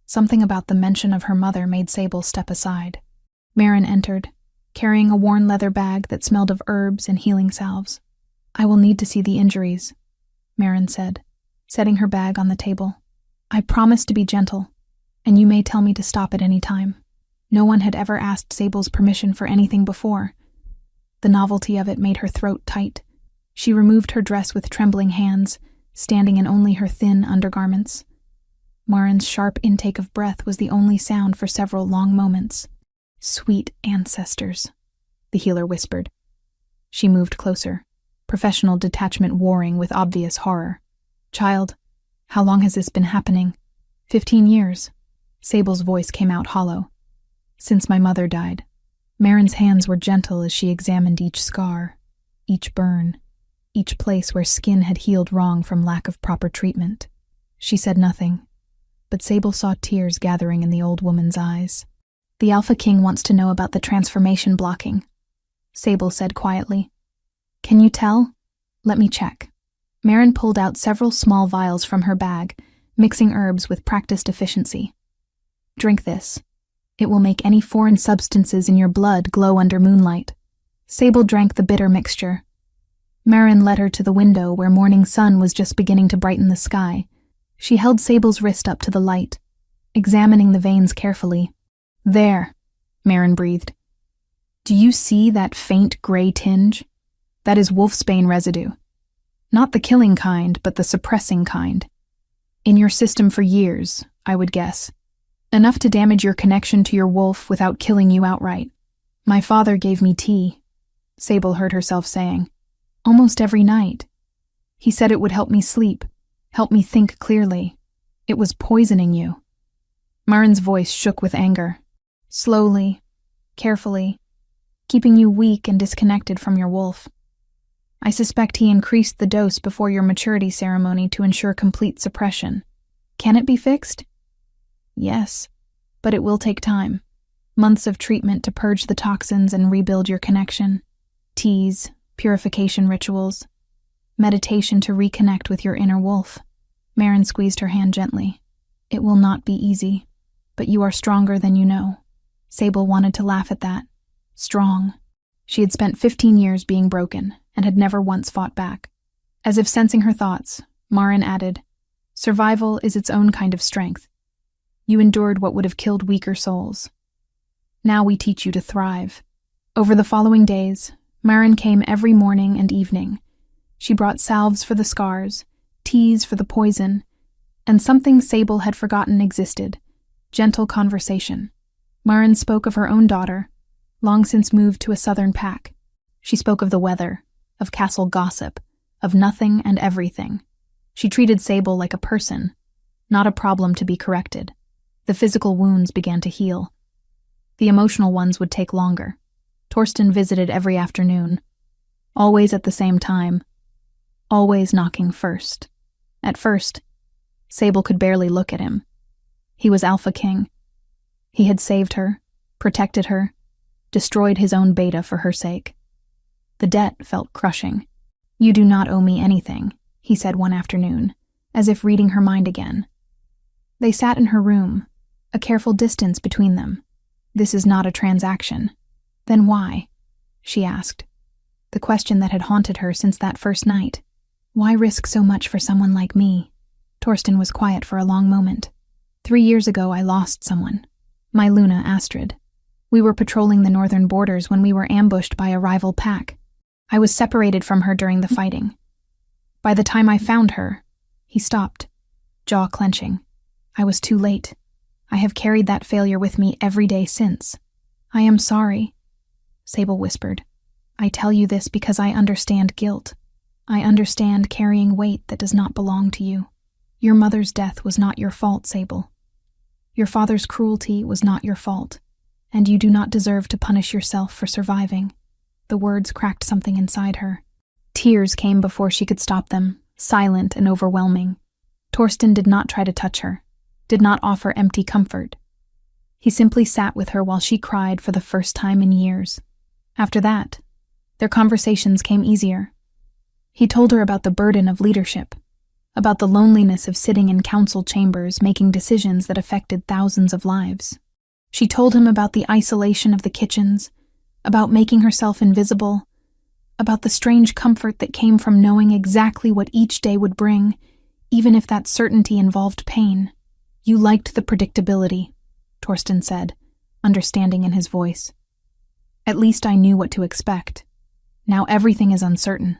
Something about the mention of her mother made Sable step aside. Marin entered, carrying a worn leather bag that smelled of herbs and healing salves. I will need to see the injuries, Marin said, setting her bag on the table. I promise to be gentle, and you may tell me to stop at any time. No one had ever asked Sable's permission for anything before. The novelty of it made her throat tight. She removed her dress with trembling hands, standing in only her thin undergarments. Marin's sharp intake of breath was the only sound for several long moments. Sweet ancestors, the healer whispered. She moved closer, professional detachment warring with obvious horror. Child, how long has this been happening? 15 years. Sable's voice came out hollow. Since my mother died. Marin's hands were gentle as she examined each scar, each burn, each place where skin had healed wrong from lack of proper treatment. She said nothing, but Sable saw tears gathering in the old woman's eyes. The Alpha King wants to know about the transformation blocking, Sable said quietly. Can you tell? Let me check. Marin pulled out several small vials from her bag, mixing herbs with practiced efficiency. Drink this. It will make any foreign substances in your blood glow under moonlight. Sable drank the bitter mixture. Marin led her to the window where morning sun was just beginning to brighten the sky. She held Sable's wrist up to the light, examining the veins carefully. There, Marin breathed. Do you see that faint gray tinge? That is wolfsbane residue. Not the killing kind, but the suppressing kind. In your system for years, I would guess. Enough to damage your connection to your wolf without killing you outright. My father gave me tea, Sable heard herself saying. Almost every night. He said it would help me sleep, help me think clearly. It was poisoning you. Marin's voice shook with anger. Slowly, carefully, keeping you weak and disconnected from your wolf. I suspect he increased the dose before your maturity ceremony to ensure complete suppression. Can it be fixed? Yes, but it will take time. Months of treatment to purge the toxins and rebuild your connection. Teas, purification rituals, meditation to reconnect with your inner wolf. Marin squeezed her hand gently. It will not be easy, but you are stronger than you know. Sable wanted to laugh at that. Strong. She had spent 15 years being broken and had never once fought back. As if sensing her thoughts, Marin added, Survival is its own kind of strength. You endured what would have killed weaker souls. Now we teach you to thrive. Over the following days, Marin came every morning and evening. She brought salves for the scars, teas for the poison, and something Sable had forgotten existed, gentle conversation. Marin spoke of her own daughter, long since moved to a southern pack. She spoke of the weather, of castle gossip, of nothing and everything. She treated Sable like a person, not a problem to be corrected. The physical wounds began to heal. The emotional ones would take longer. Torsten visited every afternoon, always at the same time, always knocking first. At first, Sable could barely look at him. He was Alpha King. He had saved her, protected her, destroyed his own beta for her sake. The debt felt crushing. "You do not owe me anything," he said one afternoon, as if reading her mind again. They sat in her room, a careful distance between them. "This is not a transaction." "Then why?" she asked, the question that had haunted her since that first night. "Why risk so much for someone like me?" Torsten was quiet for a long moment. 3 years ago, I lost someone. My Luna, Astrid. We were patrolling the northern borders when we were ambushed by a rival pack. I was separated from her during the fighting. By the time I found her, he stopped, jaw clenching. I was too late. I have carried that failure with me every day since. "I am sorry," Sable whispered. "I tell you this because I understand guilt. I understand carrying weight that does not belong to you. Your mother's death was not your fault, Sable. Your father's cruelty was not your fault, and you do not deserve to punish yourself for surviving." The words cracked something inside her. Tears came before she could stop them, silent and overwhelming. Torsten did not try to touch her, did not offer empty comfort. He simply sat with her while she cried for the first time in years. After that, their conversations came easier. He told her about the burden of leadership, about the loneliness of sitting in council chambers making decisions that affected thousands of lives. She told him about the isolation of the kitchens, about making herself invisible, about the strange comfort that came from knowing exactly what each day would bring, even if that certainty involved pain. "You liked the predictability," Torsten said, understanding in his voice. "At least I knew what to expect. Now everything is uncertain.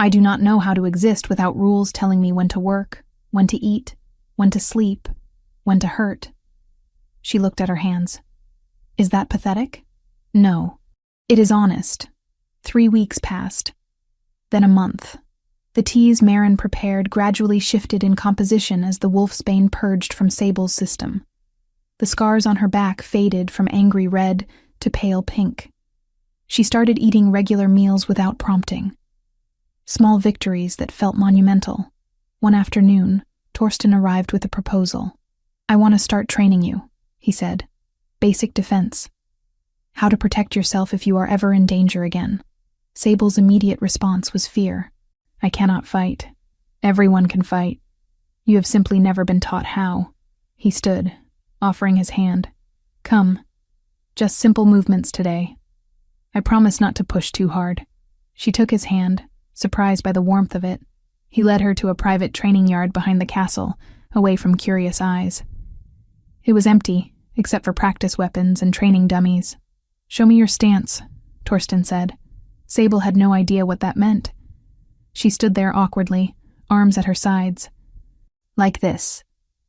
I do not know how to exist without rules telling me when to work, when to eat, when to sleep, when to hurt." She looked at her hands. "Is that pathetic?" "No. It is honest." 3 weeks passed. Then a month. The teas Maren prepared gradually shifted in composition as the wolfsbane purged from Sable's system. The scars on her back faded from angry red to pale pink. She started eating regular meals without prompting. Small victories that felt monumental. One afternoon, Torsten arrived with a proposal. "I want to start training you," he said. "Basic defense. How to protect yourself if you are ever in danger again." Sable's immediate response was fear. "I cannot fight. Everyone can fight. You have simply never been taught how." He stood, offering his hand. "Come. Just simple movements today. I promise not to push too hard." She took his hand, surprised by the warmth of it. He led her to a private training yard behind the castle, away from curious eyes. It was empty, except for practice weapons and training dummies. "Show me your stance," Torsten said. Sable had no idea what that meant. She stood there awkwardly, arms at her sides. "Like this."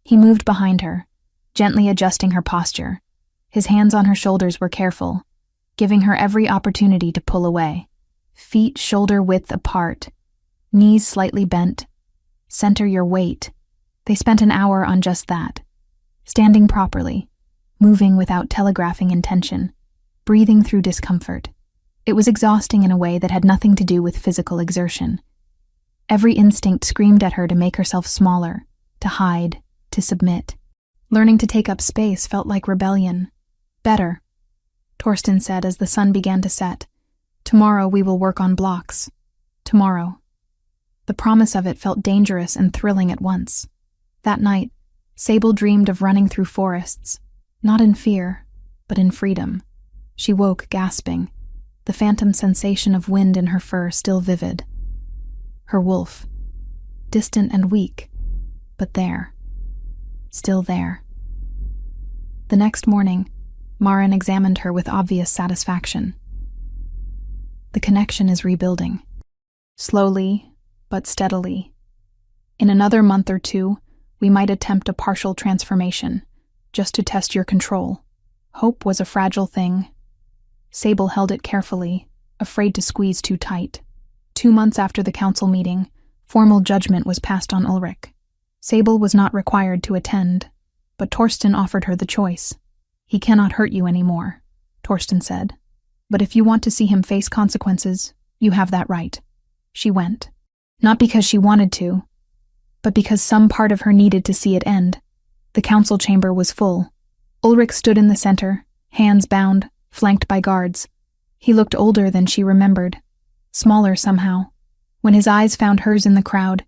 He moved behind her, gently adjusting her posture. His hands on her shoulders were careful, giving her every opportunity to pull away. Feet shoulder-width apart, knees slightly bent. Center your weight. They spent an hour on just that. Standing properly, moving without telegraphing intention, breathing through discomfort. It was exhausting in a way that had nothing to do with physical exertion. Every instinct screamed at her to make herself smaller, to hide, to submit. Learning to take up space felt like rebellion. "Better," Torsten said as the sun began to set. "Tomorrow we will work on blocks. Tomorrow." The promise of it felt dangerous and thrilling at once. That night, Sable dreamed of running through forests, not in fear, but in freedom. She woke gasping, the phantom sensation of wind in her fur still vivid. Her wolf, distant and weak, but there. Still there. The next morning, Maren examined her with obvious satisfaction. The connection is rebuilding. Slowly, but steadily. In another month or 2, we might attempt a partial transformation, just to test your control. Hope was a fragile thing. Sable held it carefully, afraid to squeeze too tight. 2 months after the council meeting, formal judgment was passed on Ulrich. Sable was not required to attend, but Torsten offered her the choice. "He cannot hurt you anymore," Torsten said. "But if you want to see him face consequences, you have that right." She went. Not because she wanted to, but because some part of her needed to see it end. The council chamber was full. Ulrich stood in the center, hands bound, flanked by guards. He looked older than she remembered, smaller somehow, When his eyes found hers in the crowd,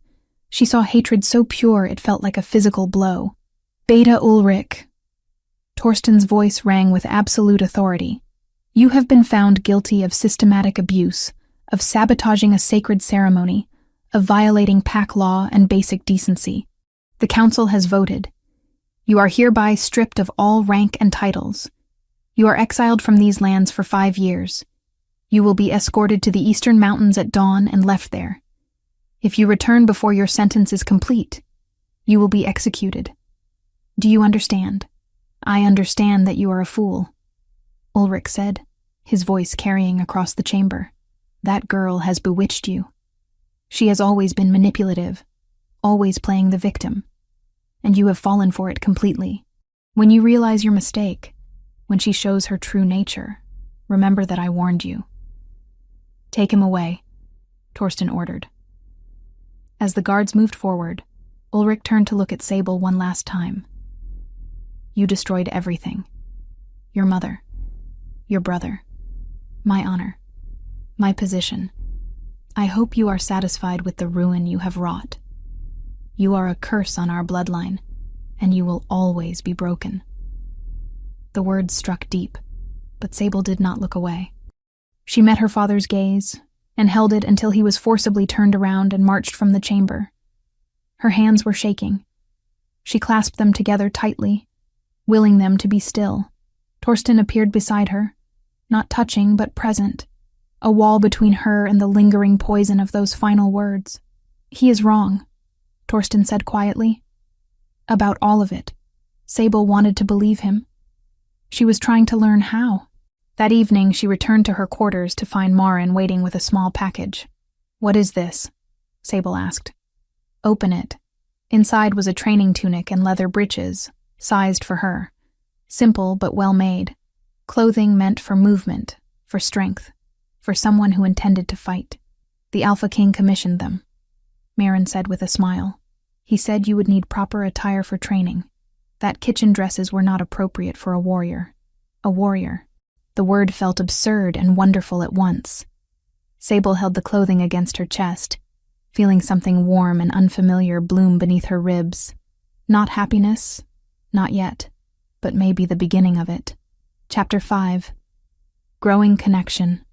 she saw hatred so pure it felt like a physical blow. "Beta Ulrich." Torsten's voice rang with absolute authority. "You have been found guilty of systematic abuse, of sabotaging a sacred ceremony, of violating pack law and basic decency. The council has voted. You are hereby stripped of all rank and titles. You are exiled from these lands for 5 years. You will be escorted to the eastern mountains at dawn and left there. If you return before your sentence is complete, you will be executed. Do you understand?" "I understand that you are a fool," Ulrich said, his voice carrying across the chamber. "That girl has bewitched you. She has always been manipulative, always playing the victim, and you have fallen for it completely. When you realize your mistake, when she shows her true nature, remember that I warned you." "Take him away," Torsten ordered. As the guards moved forward, Ulrich turned to look at Sable one last time. "You destroyed everything. Your mother, your brother, my honor, my position. I hope you are satisfied with the ruin you have wrought. You are a curse on our bloodline, and you will always be broken." The words struck deep, but Sable did not look away. She met her father's gaze and held it until he was forcibly turned around and marched from the chamber. Her hands were shaking. She clasped them together tightly, willing them to be still. Torsten appeared beside her, not touching but present, a wall between her and the lingering poison of those final words. "He is wrong," Torsten said quietly. About all of it. Sable wanted to believe him. She was trying to learn how. That evening she returned to her quarters to find Marin waiting with a small package. "What is this?" Sable asked. "Open it." Inside was a training tunic and leather breeches, sized for her. Simple but well made. Clothing meant for movement, for strength, for someone who intended to fight. "The Alpha King commissioned them," Marin said with a smile. "He said you would need proper attire for training. That kitchen dresses were not appropriate for a warrior." A warrior. The word felt absurd and wonderful at once. Sable held the clothing against her chest, feeling something warm and unfamiliar bloom beneath her ribs. Not happiness, not yet, but maybe the beginning of it. Chapter 5. Growing connection.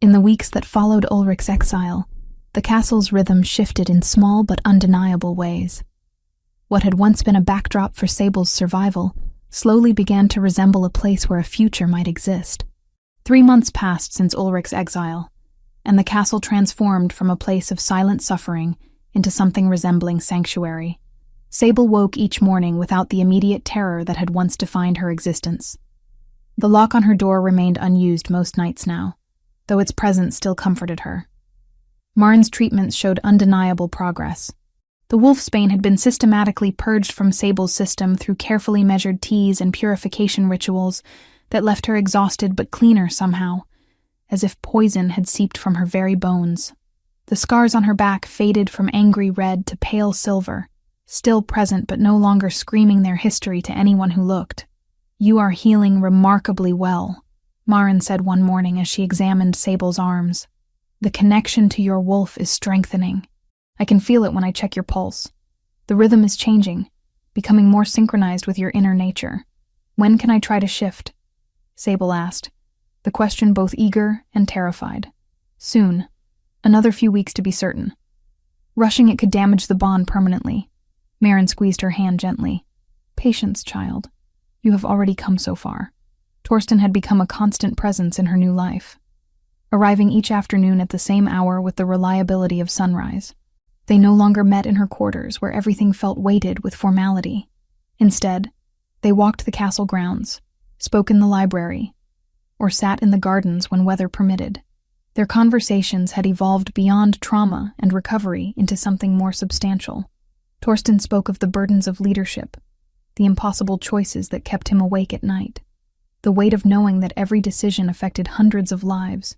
In the weeks that followed Ulrich's exile, the castle's rhythm shifted in small but undeniable ways. What had once been a backdrop for Sable's survival slowly began to resemble a place where a future might exist. 3 months passed since Ulrich's exile, and the castle transformed from a place of silent suffering into something resembling sanctuary. Sable woke each morning without the immediate terror that had once defined her existence. The lock on her door remained unused most nights now, though its presence still comforted her. Marin's treatments showed undeniable progress. The wolfsbane had been systematically purged from Sable's system through carefully measured teas and purification rituals that left her exhausted but cleaner somehow, as if poison had seeped from her very bones. The scars on her back faded from angry red to pale silver, still present but no longer screaming their history to anyone who looked. "You are healing remarkably well," Marin said one morning as she examined Sable's arms. "The connection to your wolf is strengthening. I can feel it when I check your pulse. The rhythm is changing, becoming more synchronized with your inner nature. When can I try to shift?" Sable asked, the question both eager and terrified. "Soon. Another few weeks to be certain. Rushing it could damage the bond permanently." Marin squeezed her hand gently. "Patience, child. You have already come so far." Torsten had become a constant presence in her new life, arriving each afternoon at the same hour with the reliability of sunrise. They no longer met in her quarters where everything felt weighted with formality. Instead, they walked the castle grounds, spoke in the library, or sat in the gardens when weather permitted. Their conversations had evolved beyond trauma and recovery into something more substantial. Torsten spoke of the burdens of leadership, the impossible choices that kept him awake at night, the weight of knowing that every decision affected hundreds of lives.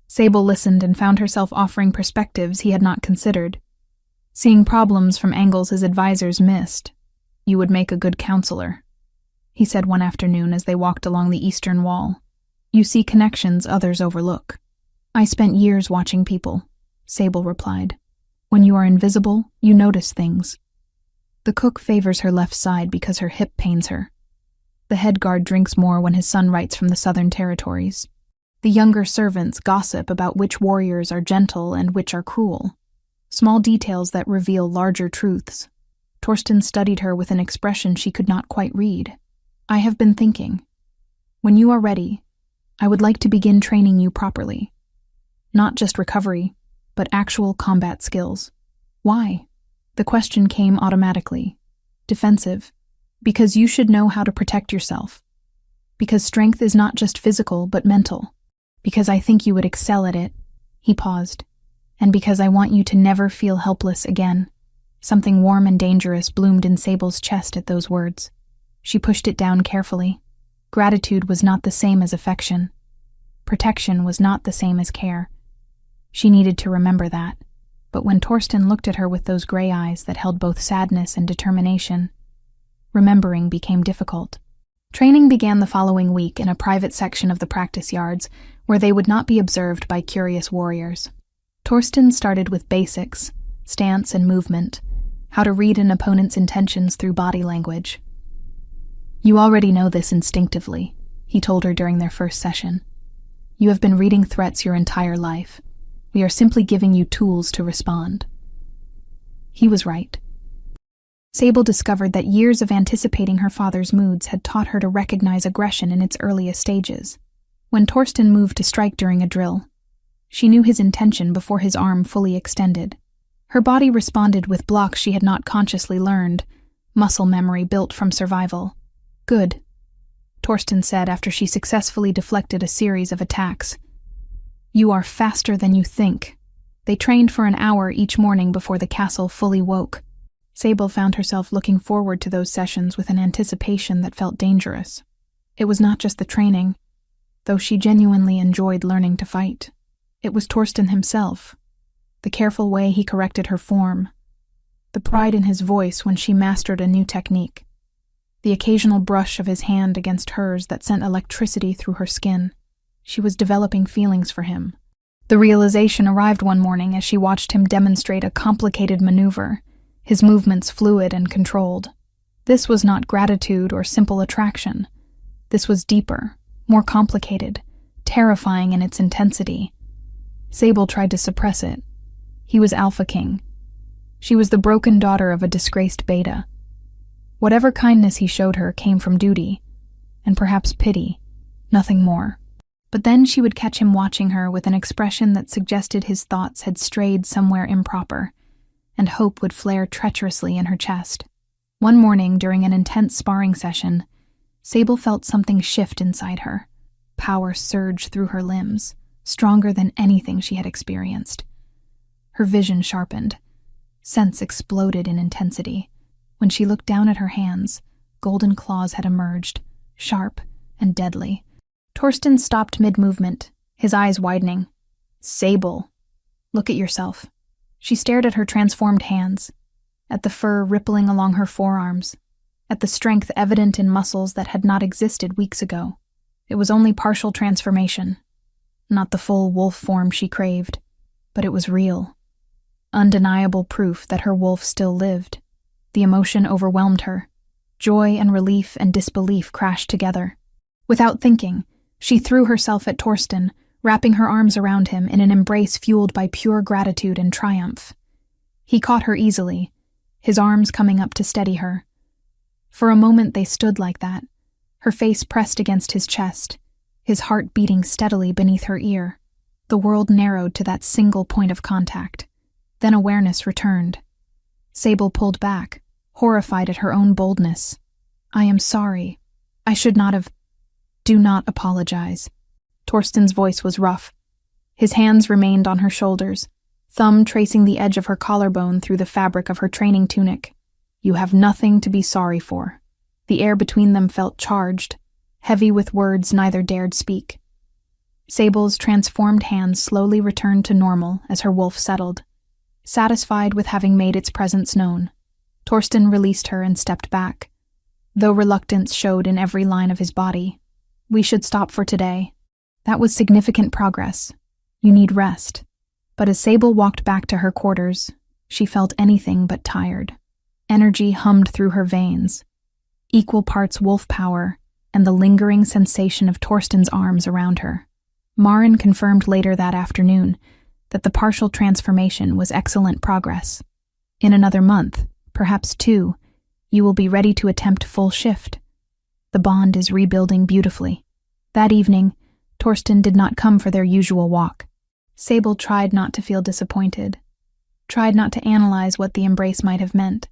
Sable listened and found herself offering perspectives he had not considered, seeing problems from angles his advisors missed. "You would make a good counselor," he said one afternoon as they walked along the eastern wall. "You see connections others overlook." "I spent years watching people," Sable replied. When you are invisible, you notice things. The cook favors her left side because her hip pains her. The head guard drinks more when his son writes from the southern territories. The younger servants gossip about which warriors are gentle and which are cruel. Small details that reveal larger truths. Torsten studied her with an expression she could not quite read. I have been thinking. When you are ready, I would like to begin training you properly. Not just recovery, but actual combat skills. Why? The question came automatically. Defensive. Because you should know how to protect yourself. Because strength is not just physical, but mental. Because I think you would excel at it. He paused. And because I want you to never feel helpless again. Something warm and dangerous bloomed in Sable's chest at those words. She pushed it down carefully. Gratitude was not the same as affection. Protection was not the same as care. She needed to remember that. But when Torsten looked at her with those gray eyes that held both sadness and determination, remembering became difficult. Training began the following week in a private section of the practice yards where they would not be observed by curious warriors. Torsten started with basics, stance and movement, how to read an opponent's intentions through body language. You already know this instinctively, he told her during their first session. You have been reading threats your entire life. We are simply giving you tools to respond. He was right. Sable discovered that years of anticipating her father's moods had taught her to recognize aggression in its earliest stages. When Torsten moved to strike during a drill, she knew his intention before his arm fully extended. Her body responded with blocks she had not consciously learned, muscle memory built from survival. Good, Torsten said after she successfully deflected a series of attacks. You are faster than you think. They trained for an hour each morning before the castle fully woke. Sable found herself looking forward to those sessions with an anticipation that felt dangerous. It was not just the training, though she genuinely enjoyed learning to fight. It was Torsten himself, the careful way he corrected her form, the pride in his voice when she mastered a new technique, the occasional brush of his hand against hers that sent electricity through her skin. She was developing feelings for him. The realization arrived one morning as she watched him demonstrate a complicated maneuver, his movements fluid and controlled. This was not gratitude or simple attraction. This was deeper, more complicated, terrifying in its intensity. Sable tried to suppress it. He was Alpha King. She was the broken daughter of a disgraced beta. Whatever kindness he showed her came from duty, and perhaps pity, nothing more. But then she would catch him watching her with an expression that suggested his thoughts had strayed somewhere improper, and hope would flare treacherously in her chest. One morning, during an intense sparring session, Sable felt something shift inside her. Power surged through her limbs, stronger than anything she had experienced. Her vision sharpened. Sense exploded in intensity. When she looked down at her hands, golden claws had emerged, sharp and deadly. Torsten stopped mid-movement, his eyes widening. Sable, look at yourself. She stared at her transformed hands, at the fur rippling along her forearms, at the strength evident in muscles that had not existed weeks ago. It was only partial transformation, not the full wolf form she craved, but it was real. Undeniable proof that her wolf still lived. The emotion overwhelmed her. Joy and relief and disbelief crashed together. Without thinking, she threw herself at Torsten, wrapping her arms around him in an embrace fueled by pure gratitude and triumph. He caught her easily, his arms coming up to steady her. For a moment they stood like that, her face pressed against his chest, his heart beating steadily beneath her ear. The world narrowed to that single point of contact. Then awareness returned. Sable pulled back, horrified at her own boldness. I am sorry. I should not have. Do not apologize. Torsten's voice was rough. His hands remained on her shoulders, thumb tracing the edge of her collarbone through the fabric of her training tunic. You have nothing to be sorry for. The air between them felt charged, heavy with words neither dared speak. Sable's transformed hands slowly returned to normal as her wolf settled. Satisfied with having made its presence known, Torsten released her and stepped back, though reluctance showed in every line of his body. We should stop for today. That was significant progress. You need rest. But as Sable walked back to her quarters, She felt anything but tired. Energy hummed through her veins, equal parts wolf power and the lingering sensation of Torsten's arms around her. Maren confirmed later that afternoon that the partial transformation was excellent progress. In another month, perhaps 2, you will be ready to attempt full shift. The bond is rebuilding beautifully. That evening, Torsten did not come for their usual walk. Sable tried not to feel disappointed, tried not to analyze what the embrace might have meant.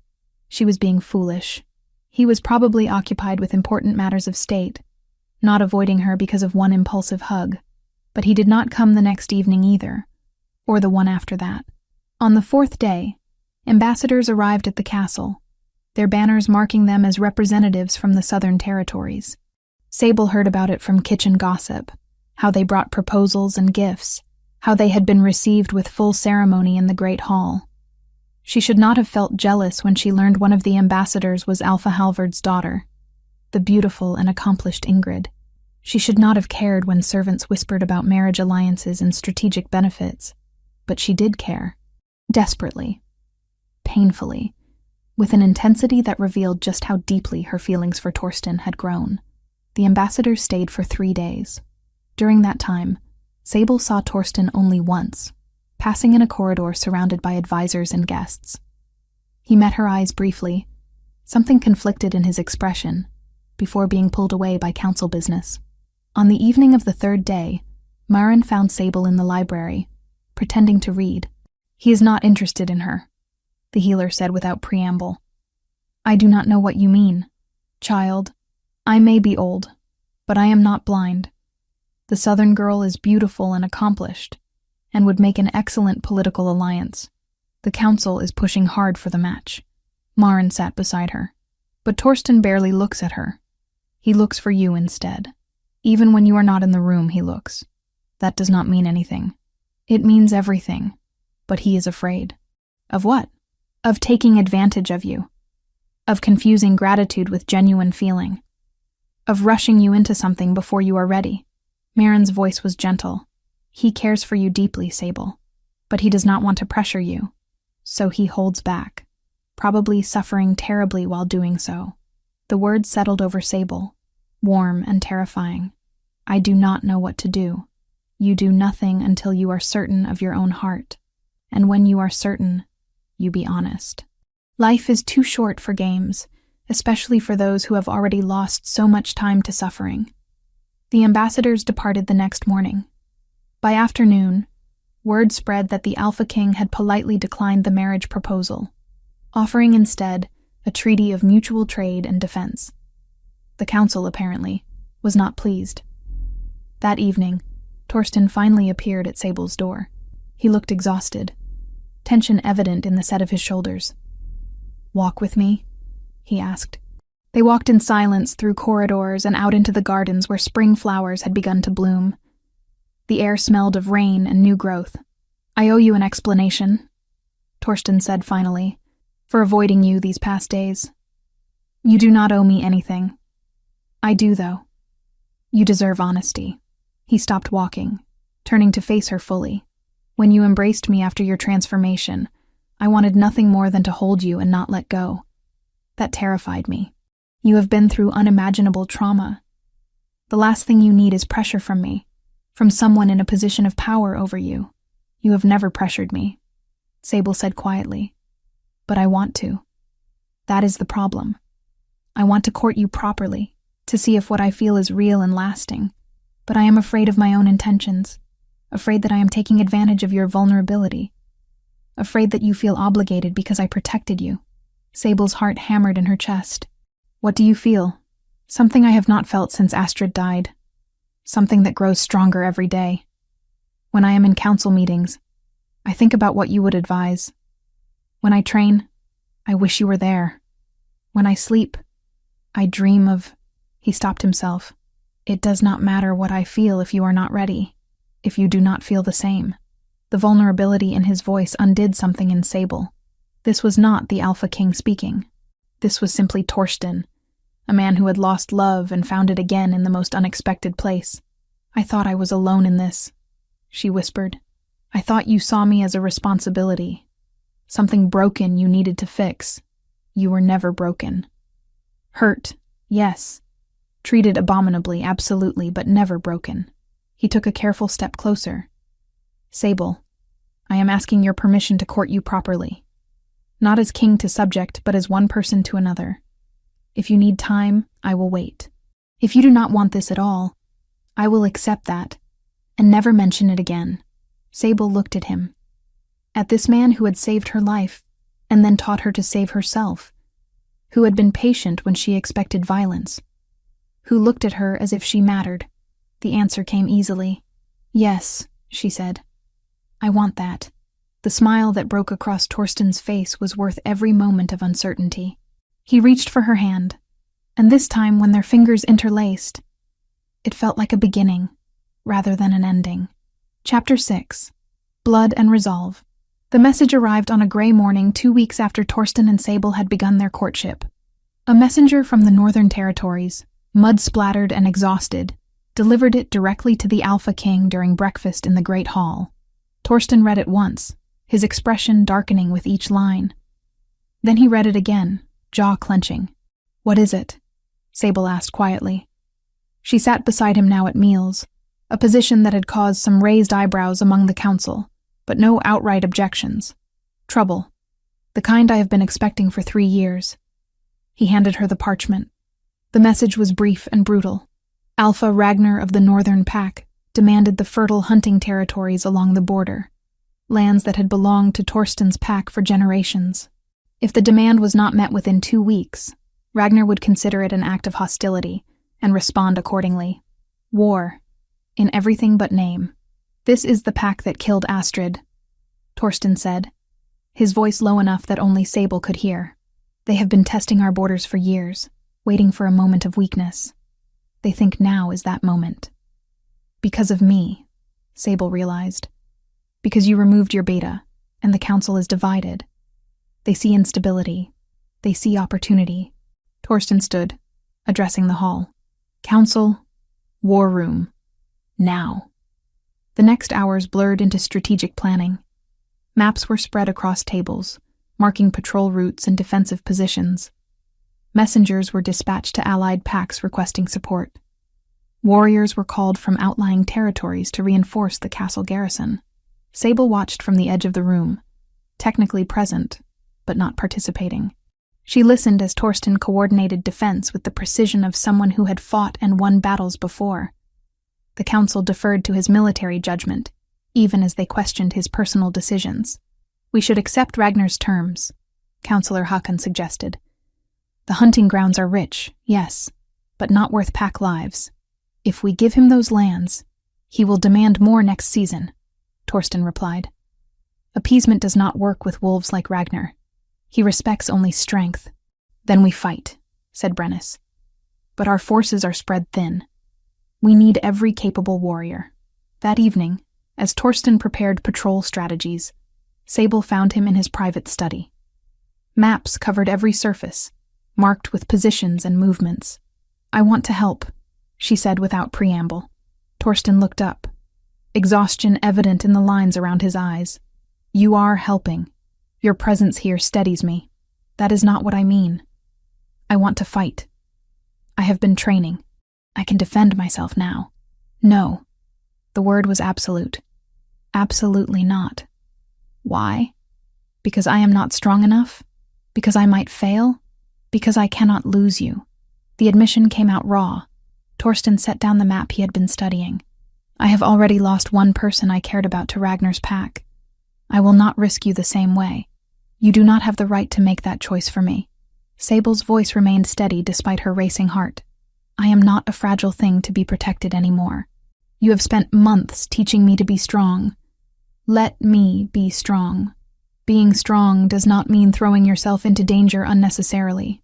She was being foolish. He was probably occupied with important matters of state, not avoiding her because of one impulsive hug. But he did not come the next evening either, or the one after that. On the 4th day, ambassadors arrived at the castle, their banners marking them as representatives from the southern territories. Sable heard about it from kitchen gossip, how they brought proposals and gifts, how they had been received with full ceremony in the great hall. She should not have felt jealous when she learned one of the ambassadors was Alpha Halvard's daughter, the beautiful and accomplished Ingrid. She should not have cared when servants whispered about marriage alliances and strategic benefits, but she did care. Desperately. Painfully. With an intensity that revealed just how deeply her feelings for Torsten had grown. The ambassadors stayed for 3 days. During that time, Sable saw Torsten only once, passing in a corridor surrounded by advisors and guests. He met her eyes briefly, something conflicted in his expression, before being pulled away by council business. On the evening of the 3rd day, Maren found Sable in the library, pretending to read. "He is not interested in her," the healer said without preamble. "I do not know what you mean. Child, I may be old, but I am not blind. The southern girl is beautiful and accomplished, and would make an excellent political alliance. The council is pushing hard for the match." Maren sat beside her. "But Torsten barely looks at her. He looks for you instead. Even when you are not in the room, he looks. That does not mean anything. It means everything. But he is afraid." "Of what?" "Of taking advantage of you. Of confusing gratitude with genuine feeling. Of rushing you into something before you are ready." Maren's voice was gentle. "He cares for you deeply, Sable. But he does not want to pressure you. So he holds back, probably suffering terribly while doing so." The words settled over Sable, warm and terrifying. "I do not know what to do. You do nothing until you are certain of your own heart. And when you are certain, you be honest. Life is too short for games, especially for those who have already lost so much time to suffering." The ambassadors departed the next morning. By afternoon, word spread that the Alpha King had politely declined the marriage proposal, offering instead a treaty of mutual trade and defense. The council, apparently, was not pleased. That evening, Torsten finally appeared at Sable's door. He looked exhausted, tension evident in the set of his shoulders. "Walk with me?" he asked. They walked in silence through corridors and out into the gardens where spring flowers had begun to bloom. The air smelled of rain and new growth. "I owe you an explanation," Torsten said finally, "for avoiding you these past days. You do not owe me anything. I do, though. You deserve honesty." He stopped walking, turning to face her fully. "When you embraced me after your transformation, I wanted nothing more than to hold you and not let go. That terrified me. You have been through unimaginable trauma. The last thing you need is pressure from me, from someone in a position of power over you. You have never pressured me," Sable said quietly. "But I want to. That is the problem. I want to court you properly, to see if what I feel is real and lasting. But I am afraid of my own intentions, afraid that I am taking advantage of your vulnerability, afraid that you feel obligated because I protected you." Sable's heart hammered in her chest. "What do you feel?" "Something I have not felt since Astrid died. Something that grows stronger every day. When I am in council meetings, I think about what you would advise. When I train, I wish you were there. When I sleep, I dream of—" He stopped himself. "It does not matter what I feel if you are not ready, if you do not feel the same." The vulnerability in his voice undid something in Sable. This was not the Alpha King speaking. This was simply Torsten, a man who had lost love and found it again in the most unexpected place. "I thought I was alone in this," she whispered. "I thought you saw me as a responsibility. Something broken you needed to fix. You were never broken. Hurt, yes. Treated abominably, absolutely, but never broken. He took a careful step closer. Sable, I am asking your permission to court you properly. Not as king to subject, but as one person to another. If you need time, I will wait. If you do not want this at all, I will accept that, and never mention it again. Sable looked at him. At this man who had saved her life, and then taught her to save herself, who had been patient when she expected violence, who looked at her as if she mattered. The answer came easily. Yes, she said. I want that. The smile that broke across Torsten's face was worth every moment of uncertainty. He reached for her hand, and this time when their fingers interlaced, it felt like a beginning, rather than an ending. Chapter 6. Blood and Resolve. The message arrived on a gray morning 2 weeks after Torsten and Sable had begun their courtship. A messenger from the Northern Territories, mud-splattered and exhausted, delivered it directly to the Alpha King during breakfast in the Great Hall. Torsten read it once, his expression darkening with each line. Then he read it again, jaw clenching. What is it? Sable asked quietly. She sat beside him now at meals, a position that had caused some raised eyebrows among the council, but no outright objections. Trouble. The kind I have been expecting for 3 years. He handed her the parchment. The message was brief and brutal. Alpha Ragnar of the Northern Pack demanded the fertile hunting territories along the border, lands that had belonged to Torsten's pack for generations. If the demand was not met within 2 weeks, Ragnar would consider it an act of hostility and respond accordingly. War, in everything but name. This is the pack that killed Astrid, Torsten said, his voice low enough that only Sable could hear. They have been testing our borders for years, waiting for a moment of weakness. They think now is that moment. Because of me, Sable realized. Because you removed your beta, and the council is divided. They see instability. They see opportunity. Torsten stood, addressing the hall. Council, war room, now. The next hours blurred into strategic planning. Maps were spread across tables, marking patrol routes and defensive positions. Messengers were dispatched to allied packs requesting support. Warriors were called from outlying territories to reinforce the castle garrison. Sable watched from the edge of the room, technically present, but not participating. She listened as Torsten coordinated defense with the precision of someone who had fought and won battles before. The council deferred to his military judgment, even as they questioned his personal decisions. We should accept Ragnar's terms, Councillor Håkon suggested. The hunting grounds are rich, yes, but not worth pack lives. If we give him those lands, he will demand more next season, Torsten replied. Appeasement does not work with wolves like Ragnar. He respects only strength. Then we fight, said Brennus. But our forces are spread thin. We need every capable warrior. That evening, as Torsten prepared patrol strategies, Sable found him in his private study. Maps covered every surface, marked with positions and movements. I want to help, she said without preamble. Torsten looked up, exhaustion evident in the lines around his eyes. You are helping. Your presence here steadies me. That is not what I mean. I want to fight. I have been training. I can defend myself now. No. The word was absolute. Absolutely not. Why? Because I am not strong enough? Because I might fail? Because I cannot lose you. The admission came out raw. Torsten set down the map he had been studying. I have already lost one person I cared about to Ragnar's pack. I will not risk you the same way. You do not have the right to make that choice for me. Sable's voice remained steady despite her racing heart. I am not a fragile thing to be protected anymore. You have spent months teaching me to be strong. Let me be strong. Being strong does not mean throwing yourself into danger unnecessarily.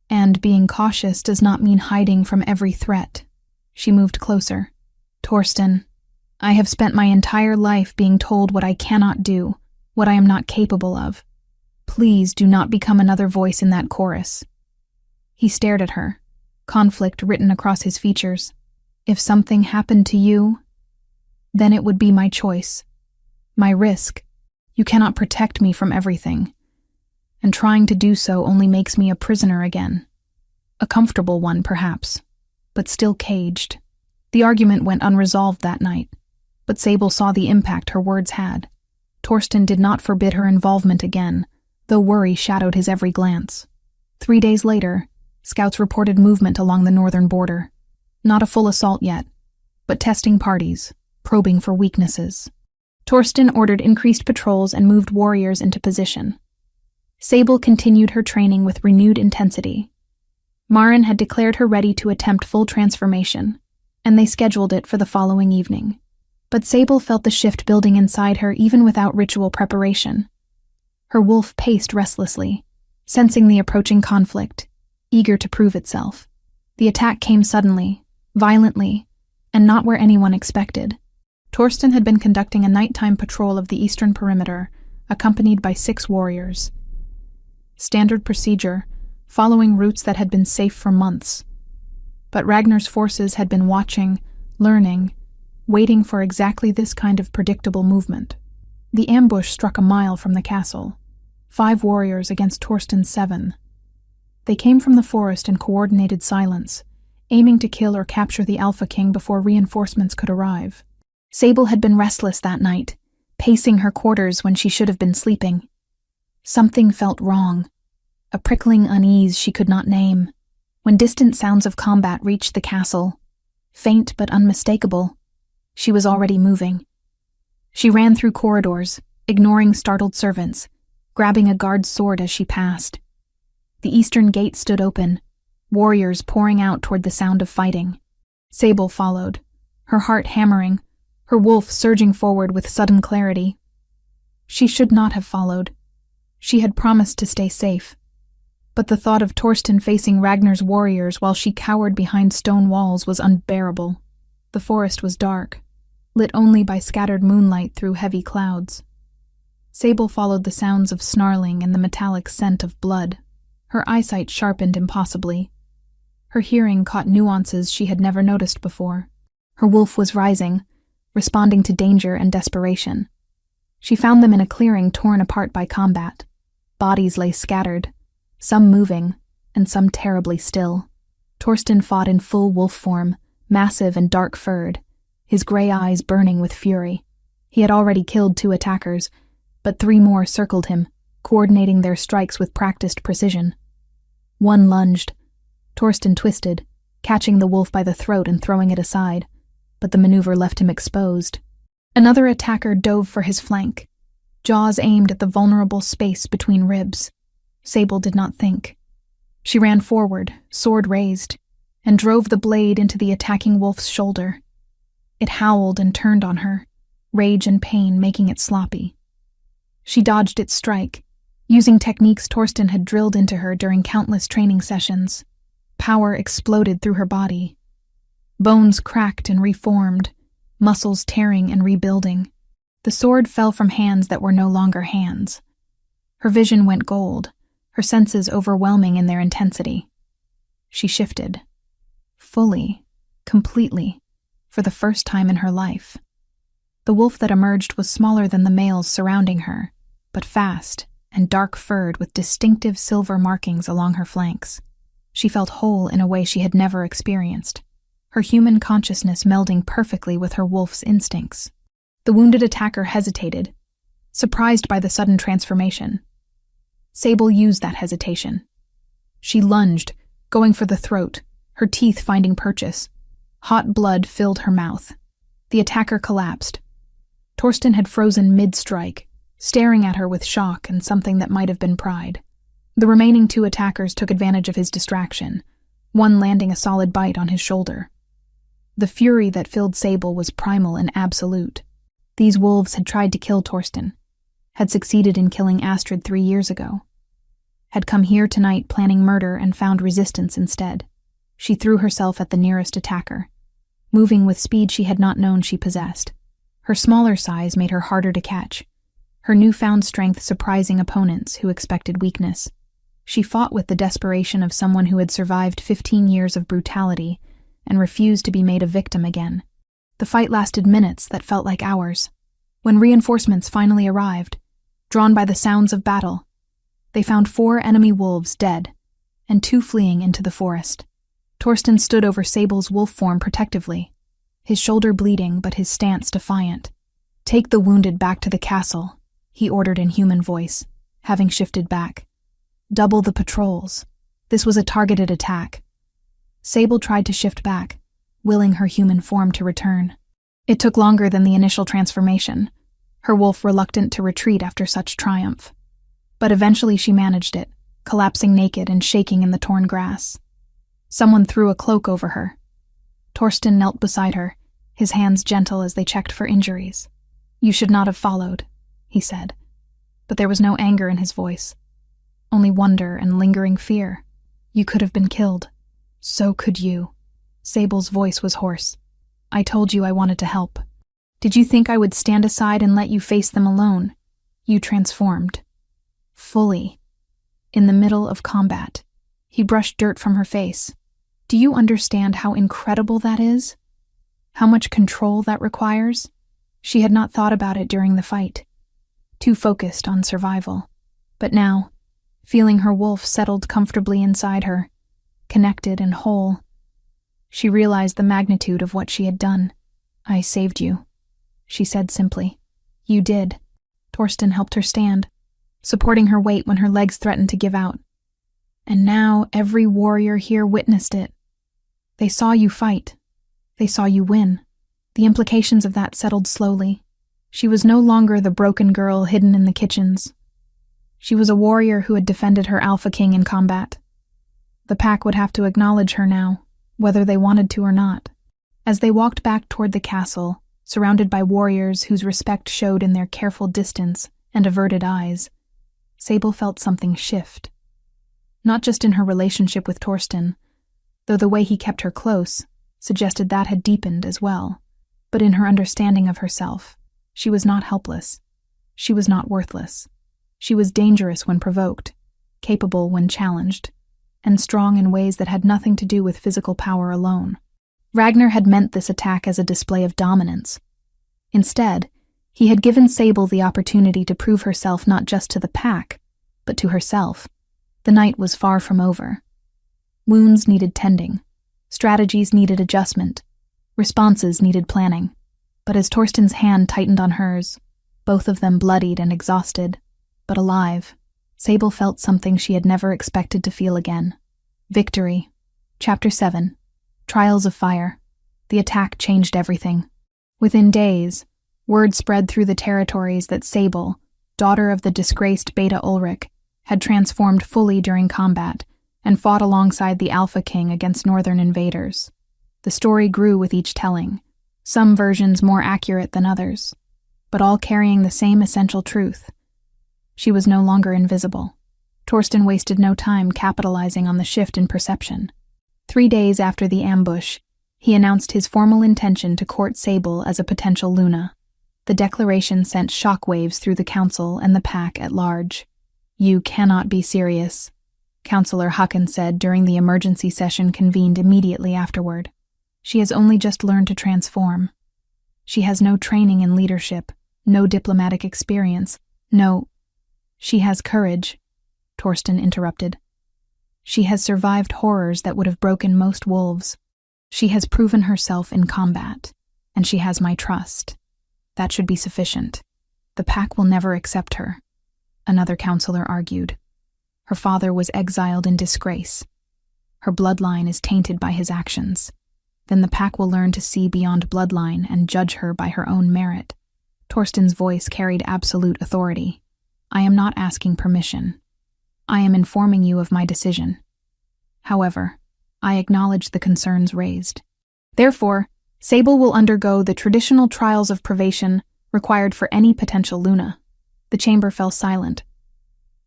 And being cautious does not mean hiding from every threat. She moved closer. Torsten, I have spent my entire life being told what I cannot do, what I am not capable of. Please do not become another voice in that chorus. He stared at her, conflict written across his features. If something happened to you, then it would be my choice, my risk. You cannot protect me from everything, and trying to do so only makes me a prisoner again. A comfortable one, perhaps, but still caged. The argument went unresolved that night, but Sable saw the impact her words had. Torsten did not forbid her involvement again, though worry shadowed his every glance. 3 days later, scouts reported movement along the northern border. Not a full assault yet, but testing parties, probing for weaknesses. Torsten ordered increased patrols and moved warriors into position. Sable continued her training with renewed intensity. Maren had declared her ready to attempt full transformation, and they scheduled it for the following evening. But Sable felt the shift building inside her even without ritual preparation. Her wolf paced restlessly, sensing the approaching conflict, eager to prove itself. The attack came suddenly, violently, and not where anyone expected. Torsten had been conducting a nighttime patrol of the eastern perimeter, accompanied by 6 warriors. Standard procedure, following routes that had been safe for months. But Ragnar's forces had been watching, learning, waiting for exactly this kind of predictable movement. The ambush struck a mile from the castle, 5 warriors against Torsten's 7. They came from the forest in coordinated silence, aiming to kill or capture the Alpha King before reinforcements could arrive. Sable had been restless that night, pacing her quarters when she should have been sleeping. Something felt wrong, a prickling unease she could not name. When distant sounds of combat reached the castle, faint but unmistakable, she was already moving. She ran through corridors, ignoring startled servants, grabbing a guard's sword as she passed. The eastern gate stood open, warriors pouring out toward the sound of fighting. Sable followed, her heart hammering, her wolf surging forward with sudden clarity. She should not have followed. She had promised to stay safe. But the thought of Torsten facing Ragnar's warriors while she cowered behind stone walls was unbearable. The forest was dark, lit only by scattered moonlight through heavy clouds. Sable followed the sounds of snarling and the metallic scent of blood. Her eyesight sharpened impossibly. Her hearing caught nuances she had never noticed before. Her wolf was rising, responding to danger and desperation. She found them in a clearing torn apart by combat. Bodies lay scattered, some moving, and some terribly still. Torsten fought in full wolf form, massive and dark-furred, his gray eyes burning with fury. He had already killed 2 attackers, but 3 more circled him, coordinating their strikes with practiced precision. One lunged. Torsten twisted, catching the wolf by the throat and throwing it aside, but the maneuver left him exposed. Another attacker dove for his flank, jaws aimed at the vulnerable space between ribs. Sable did not think. She ran forward, sword raised, and drove the blade into the attacking wolf's shoulder. It howled and turned on her, rage and pain making it sloppy. She dodged its strike, using techniques Torsten had drilled into her during countless training sessions. Power exploded through her body. Bones cracked and reformed, muscles tearing and rebuilding. The sword fell from hands that were no longer hands. Her vision went gold, her senses overwhelming in their intensity. She shifted. Fully, completely, for the first time in her life. The wolf that emerged was smaller than the males surrounding her, but fast and dark-furred with distinctive silver markings along her flanks. She felt whole in a way she had never experienced, her human consciousness melding perfectly with her wolf's instincts. The wounded attacker hesitated, surprised by the sudden transformation. Sable used that hesitation. She lunged, going for the throat, her teeth finding purchase. Hot blood filled her mouth. The attacker collapsed. Torsten had frozen mid-strike, staring at her with shock and something that might have been pride. The remaining 2 attackers took advantage of his distraction, one landing a solid bite on his shoulder. The fury that filled Sable was primal and absolute. These wolves had tried to kill Torsten, had succeeded in killing Astrid 3 years ago, had come here tonight planning murder and found resistance instead. She threw herself at the nearest attacker, moving with speed she had not known she possessed. Her smaller size made her harder to catch, her newfound strength surprising opponents who expected weakness. She fought with the desperation of someone who had survived 15 years of brutality and refused to be made a victim again. The fight lasted minutes that felt like hours. When reinforcements finally arrived, drawn by the sounds of battle. They found 4 enemy wolves dead, and 2 fleeing into the forest. Torsten stood over Sable's wolf form protectively, his shoulder bleeding but his stance defiant. "Take the wounded back to the castle," he ordered in human voice, having shifted back. "Double the patrols." This was a targeted attack. Sable tried to shift back, willing her human form to return. It took longer than the initial transformation, her wolf reluctant to retreat after such triumph. But eventually she managed it, collapsing naked and shaking in the torn grass. Someone threw a cloak over her. Torsten knelt beside her, his hands gentle as they checked for injuries. "You should not have followed," he said. But there was no anger in his voice, only wonder and lingering fear. "You could have been killed. So could you." Sable's voice was hoarse. "I told you I wanted to help. Did you think I would stand aside and let you face them alone? You transformed. Fully. In the middle of combat." He brushed dirt from her face. "Do you understand how incredible that is? How much control that requires?" She had not thought about it during the fight, too focused on survival. But now, feeling her wolf settled comfortably inside her, connected and whole, she realized the magnitude of what she had done. "I saved you," she said simply. "You did." Torsten helped her stand, supporting her weight when her legs threatened to give out. "And now every warrior here witnessed it. They saw you fight. They saw you win." The implications of that settled slowly. She was no longer the broken girl hidden in the kitchens. She was a warrior who had defended her Alpha King in combat. The pack would have to acknowledge her now, whether they wanted to or not. As they walked back toward the castle, surrounded by warriors whose respect showed in their careful distance and averted eyes, Sable felt something shift. Not just in her relationship with Torsten, though the way he kept her close suggested that had deepened as well, but in her understanding of herself. She was not helpless. She was not worthless. She was dangerous when provoked, capable when challenged, and strong in ways that had nothing to do with physical power alone. Ragnar had meant this attack as a display of dominance. Instead, he had given Sable the opportunity to prove herself not just to the pack, but to herself. The night was far from over. Wounds needed tending. Strategies needed adjustment. Responses needed planning. But as Torsten's hand tightened on hers, both of them bloodied and exhausted, but alive, Sable felt something she had never expected to feel again. Victory. Chapter 7. Trials of Fire. The attack changed everything. Within days, word spread through the territories that Sable, daughter of the disgraced Beta Ulrich, had transformed fully during combat and fought alongside the Alpha King against northern invaders. The story grew with each telling, some versions more accurate than others, but all carrying the same essential truth. She was no longer invisible. Torsten wasted no time capitalizing on the shift in perception. 3 days after the ambush, he announced his formal intention to court Sable as a potential Luna. The declaration sent shockwaves through the council and the pack at large. "You cannot be serious," Councillor Haken said during the emergency session convened immediately afterward. "She has only just learned to transform. She has no training in leadership, no diplomatic experience, no—" "She has courage," Torsten interrupted. "She has survived horrors that would have broken most wolves. She has proven herself in combat, and she has my trust. That should be sufficient. The pack will never accept her," another counselor argued. "Her father was exiled in disgrace. Her bloodline is tainted by his actions. Then the pack will learn to see beyond bloodline and judge her by her own merit." Torsten's voice carried absolute authority. "I am not asking permission. I am informing you of my decision. However, I acknowledge the concerns raised. Therefore, Sable will undergo the traditional trials of privation required for any potential Luna." The chamber fell silent.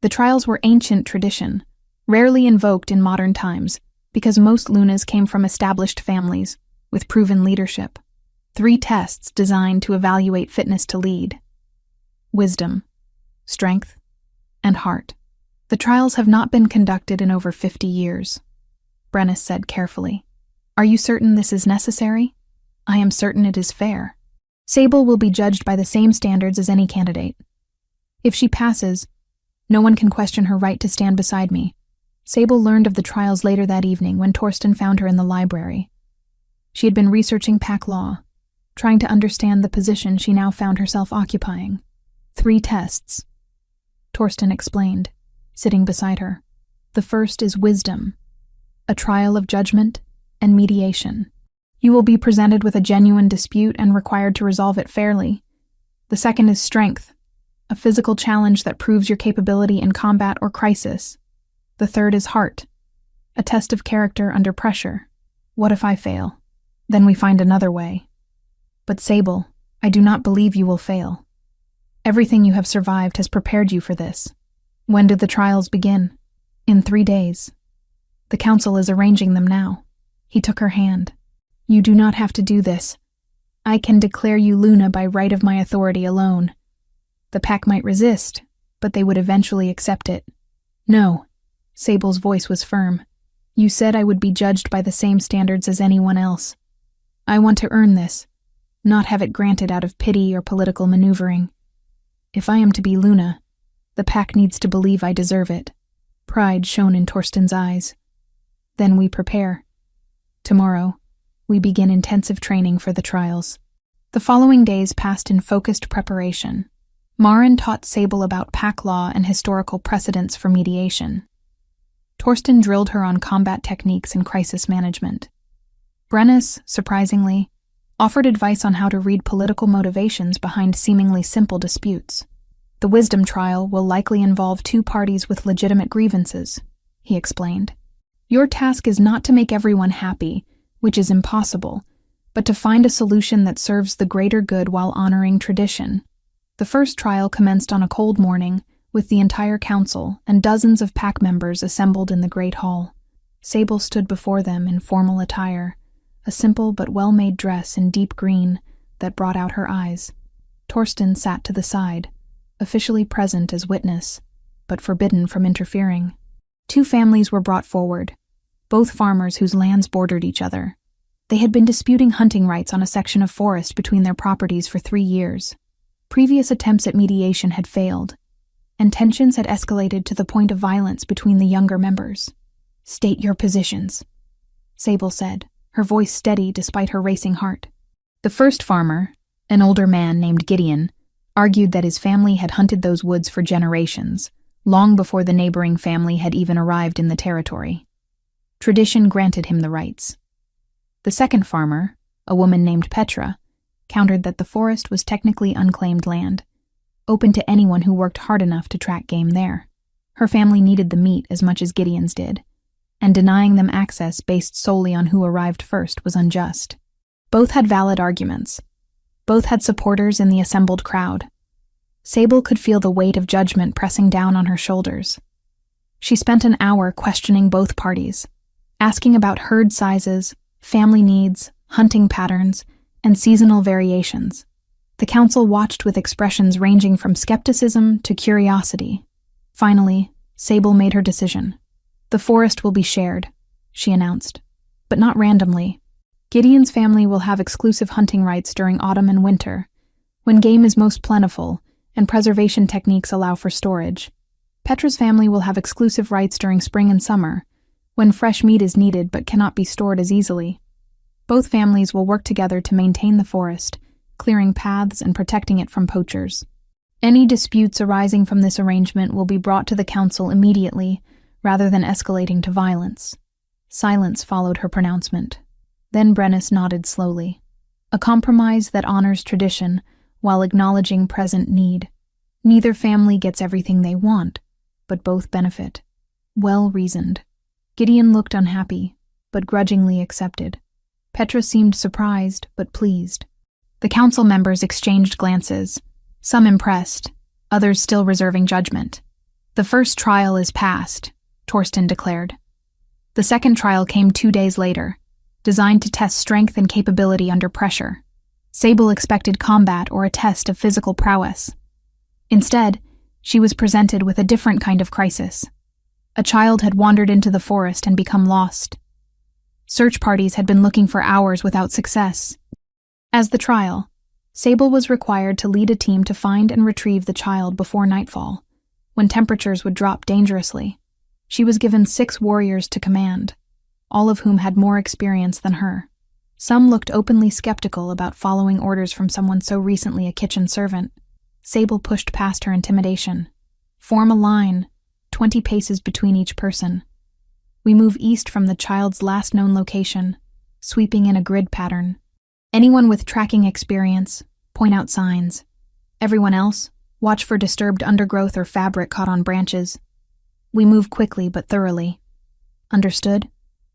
The trials were ancient tradition, rarely invoked in modern times, because most Lunas came from established families with proven leadership. 3 tests designed to evaluate fitness to lead: wisdom, strength, and heart. The trials have not been conducted in over 50 years. Brennus said carefully. "Are you certain this is necessary?" "I am certain it is fair. Sable will be judged by the same standards as any candidate. If she passes, no one can question her right to stand beside me. Sable learned of the trials later that evening when Torsten found her in the library. She had been researching pack law, trying to understand the position she now found herself occupying. 3 tests, Torsten explained, sitting beside her. The first is wisdom, a trial of judgment and mediation. You will be presented with a genuine dispute and required to resolve it fairly. The second is strength, a physical challenge that proves your capability in combat or crisis. The third is heart, a test of character under pressure. What if I fail? Then we find another way. But Sable, I do not believe you will fail. Everything you have survived has prepared you for this. When do the trials begin? In 3 days. The council is arranging them now. He took her hand. You do not have to do this. I can declare you Luna by right of my authority alone. The pack might resist, but they would eventually accept it. No. Sable's voice was firm. You said I would be judged by the same standards as anyone else. I want to earn this, not have it granted out of pity or political maneuvering. If I am to be Luna, the pack needs to believe I deserve it. Pride shone in Torsten's eyes. Then we prepare. Tomorrow, we begin intensive training for the trials. The following days passed in focused preparation. Maren taught Sable about pack law and historical precedents for mediation. Torsten drilled her on combat techniques and crisis management. Brennus, surprisingly, offered advice on how to read political motivations behind seemingly simple disputes. The wisdom trial will likely involve 2 parties with legitimate grievances, he explained. Your task is not to make everyone happy, which is impossible, but to find a solution that serves the greater good while honoring tradition. The first trial commenced on a cold morning, with the entire council and dozens of pack members assembled in the great hall. Sable stood before them in formal attire, a simple but well-made dress in deep green that brought out her eyes. Torsten sat to the side, officially present as witness, but forbidden from interfering. 2 families were brought forward, both farmers whose lands bordered each other. They had been disputing hunting rights on a section of forest between their properties for 3 years. Previous attempts at mediation had failed, and tensions had escalated to the point of violence between the younger members. State your positions, Sable said, her voice steady despite her racing heart. The first farmer, an older man named Gideon, argued that his family had hunted those woods for generations, long before the neighboring family had even arrived in the territory. Tradition granted him the rights. The second farmer, a woman named Petra, countered that the forest was technically unclaimed land, open to anyone who worked hard enough to track game there. Her family needed the meat as much as Gideon's did, and denying them access based solely on who arrived first was unjust. Both had valid arguments. Both had supporters in the assembled crowd. Sable could feel the weight of judgment pressing down on her shoulders. She spent an hour questioning both parties, asking about herd sizes, family needs, hunting patterns, and seasonal variations. The council watched with expressions ranging from skepticism to curiosity. Finally, Sable made her decision. The forest will be shared, she announced, but not randomly. Gideon's family will have exclusive hunting rights during autumn and winter, when game is most plentiful and preservation techniques allow for storage. Petra's family will have exclusive rights during spring and summer, when fresh meat is needed but cannot be stored as easily. Both families will work together to maintain the forest, clearing paths and protecting it from poachers. Any disputes arising from this arrangement will be brought to the council immediately, rather than escalating to violence. Silence followed her pronouncement. Then Brennus nodded slowly. A compromise that honors tradition while acknowledging present need. Neither family gets everything they want, but both benefit. Well reasoned. Gideon looked unhappy, but grudgingly accepted. Petra seemed surprised, but pleased. The council members exchanged glances, some impressed, others still reserving judgment. The first trial is past, Torsten declared. The second trial came 2 days later, designed to test strength and capability under pressure. Sable expected combat or a test of physical prowess. Instead, she was presented with a different kind of crisis. A child had wandered into the forest and become lost. Search parties had been looking for hours without success. As the trial, Sable was required to lead a team to find and retrieve the child before nightfall, when temperatures would drop dangerously. She was given 6 warriors to command, all of whom had more experience than her. Some looked openly skeptical about following orders from someone so recently a kitchen servant. Sable pushed past her intimidation. Form a line, 20 paces between each person. We move east from the child's last known location, sweeping in a grid pattern. Anyone with tracking experience, point out signs. Everyone else, watch for disturbed undergrowth or fabric caught on branches. We move quickly but thoroughly. Understood?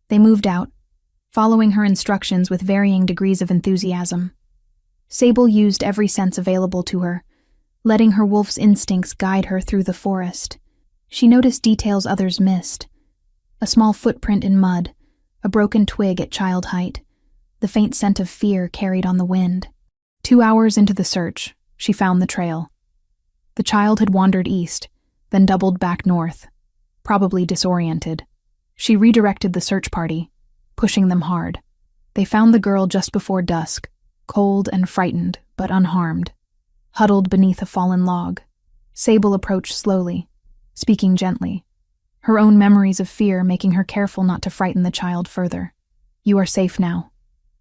They moved out, following her instructions with varying degrees of enthusiasm. Sable used every sense available to her, letting her wolf's instincts guide her through the forest. She noticed details others missed. A small footprint in mud, a broken twig at child height, the faint scent of fear carried on the wind. 2 hours into the search, she found the trail. The child had wandered east, then doubled back north, probably disoriented. She redirected the search party, pushing them hard. They found the girl just before dusk, cold and frightened, but unharmed, huddled beneath a fallen log. Sable approached slowly, speaking gently, her own memories of fear making her careful not to frighten the child further. "You are safe now,"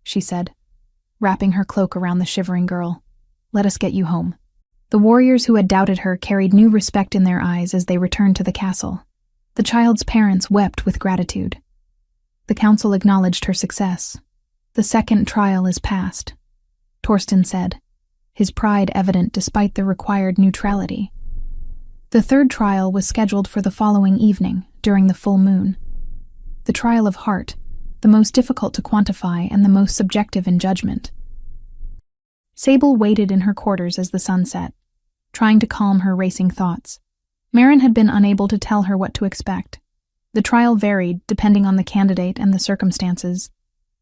she said, wrapping her cloak around the shivering girl. "Let us get you home." The warriors who had doubted her carried new respect in their eyes as they returned to the castle. The child's parents wept with gratitude. The council acknowledged her success. "The second trial is past," Torsten said, his pride evident despite the required neutrality. The third trial was scheduled for the following evening, during the full moon. The trial of heart, the most difficult to quantify and the most subjective in judgment. Sable waited in her quarters as the sun set, trying to calm her racing thoughts. Marin had been unable to tell her what to expect. The trial varied depending on the candidate and the circumstances.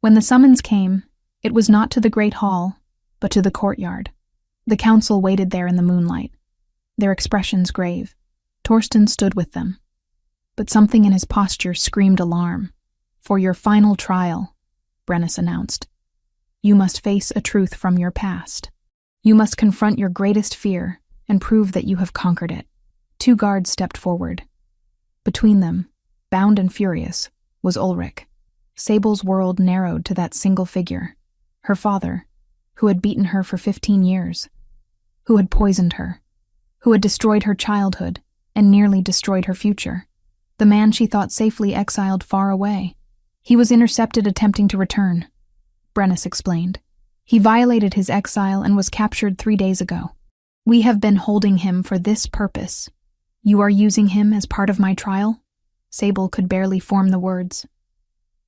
When the summons came, it was not to the great hall, but to the courtyard. The council waited there in the moonlight, their expressions grave. Torsten stood with them, but something in his posture screamed alarm. "For your final trial," Brennus announced, "you must face a truth from your past. You must confront your greatest fear and prove that you have conquered it." 2 guards stepped forward. Between them, bound and furious, was Ulrich. Sable's world narrowed to that single figure, her father, who had beaten her for 15 years, who had poisoned her, who had destroyed her childhood and nearly destroyed her future. The man she thought safely exiled far away. He was intercepted attempting to return, Brennus explained. He violated his exile and was captured 3 days ago. "We have been holding him for this purpose. You are using him as part of my trial?" Sable could barely form the words.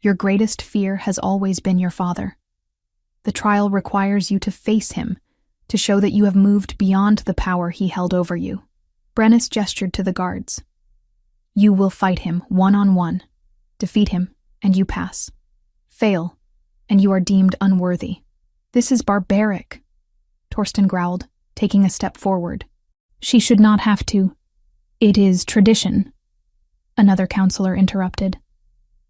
"Your greatest fear has always been your father. The trial requires you to face him, to show that you have moved beyond the power he held over you." Brennus gestured to the guards. "You will fight him one-on-one. Defeat him, and you pass. Fail, and you are deemed unworthy." "This is barbaric," Torsten growled, taking a step forward. "She should not have to." "It is tradition," another counselor interrupted.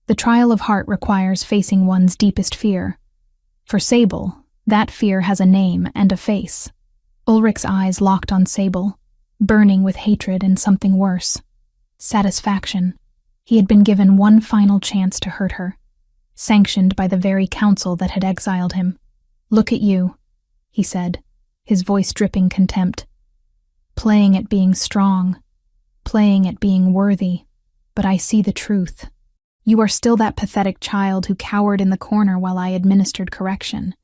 "The trial of heart requires facing one's deepest fear. For Sable, that fear has a name and a face." Ulrich's eyes locked on Sable, burning with hatred and something worse. Satisfaction. He had been given one final chance to hurt her, sanctioned by the very council that had exiled him. "Look at you," he said, his voice dripping contempt. "Playing at being strong, playing at being worthy, but I see the truth. You are still that pathetic child who cowered in the corner while I administered correction.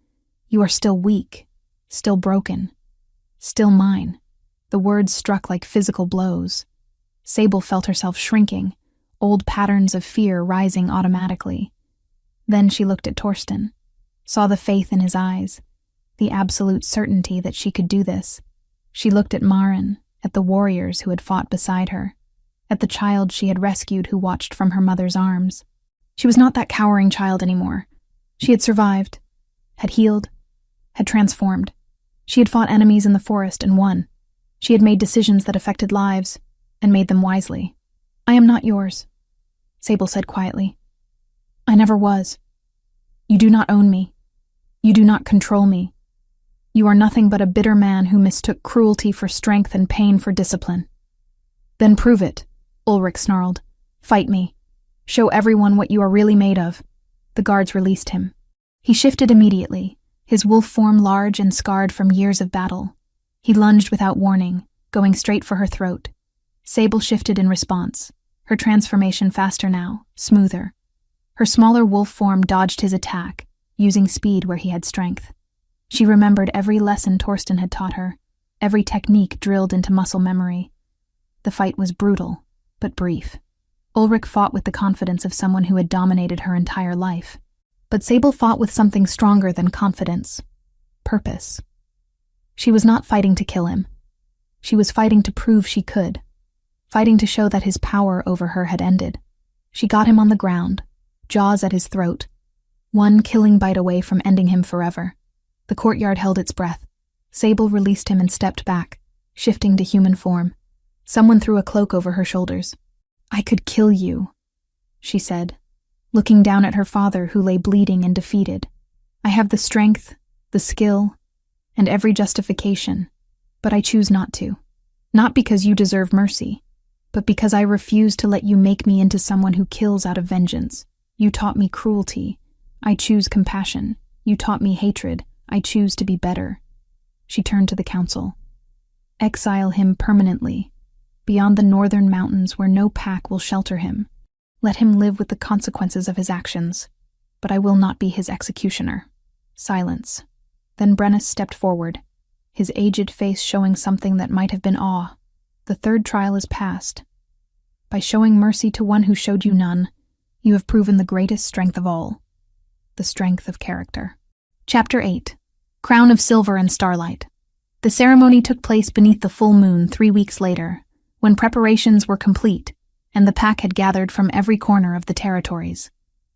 You are still weak, still broken, still mine." The words struck like physical blows. Sable felt herself shrinking, old patterns of fear rising automatically. Then she looked at Torsten, saw the faith in his eyes, the absolute certainty that she could do this. She looked at Marin, at the warriors who had fought beside her, at the child she had rescued who watched from her mother's arms. She was not that cowering child anymore. She had survived, had healed, had transformed. She had fought enemies in the forest and won. She had made decisions that affected lives, and made them wisely. "I am not yours," Sable said quietly. "I never was. You do not own me. You do not control me. You are nothing but a bitter man who mistook cruelty for strength and pain for discipline." "Then prove it," Ulrich snarled. "Fight me. Show everyone what you are really made of." The guards released him. He shifted immediately, his wolf form large and scarred from years of battle. He lunged without warning, going straight for her throat. Sable shifted in response, her transformation faster now, smoother. Her smaller wolf form dodged his attack, using speed where he had strength. She remembered every lesson Torsten had taught her, every technique drilled into muscle memory. The fight was brutal, but brief. Ulrich fought with the confidence of someone who had dominated her entire life. But Sable fought with something stronger than confidence: purpose. She was not fighting to kill him. She was fighting to prove she could, fighting to show that his power over her had ended. She got him on the ground, jaws at his throat, one killing bite away from ending him forever. The courtyard held its breath. Sable released him and stepped back, shifting to human form. Someone threw a cloak over her shoulders. "I could kill you," she said, looking down at her father who lay bleeding and defeated. "I have the strength, the skill, and every justification, but I choose not to. Not because you deserve mercy, but because I refuse to let you make me into someone who kills out of vengeance. You taught me cruelty. I choose compassion. You taught me hatred. I choose to be better." She turned to the council. "Exile him permanently, beyond the northern mountains where no pack will shelter him. Let him live with the consequences of his actions, but I will not be his executioner." Silence. Then Brennus stepped forward, his aged face showing something that might have been awe. "The third trial is past. By showing mercy to one who showed you none, you have proven the greatest strength of all, the strength of character." Chapter 8. Crown of Silver and Starlight. The ceremony took place beneath the full moon 3 weeks later, when preparations were complete and the pack had gathered from every corner of the territories.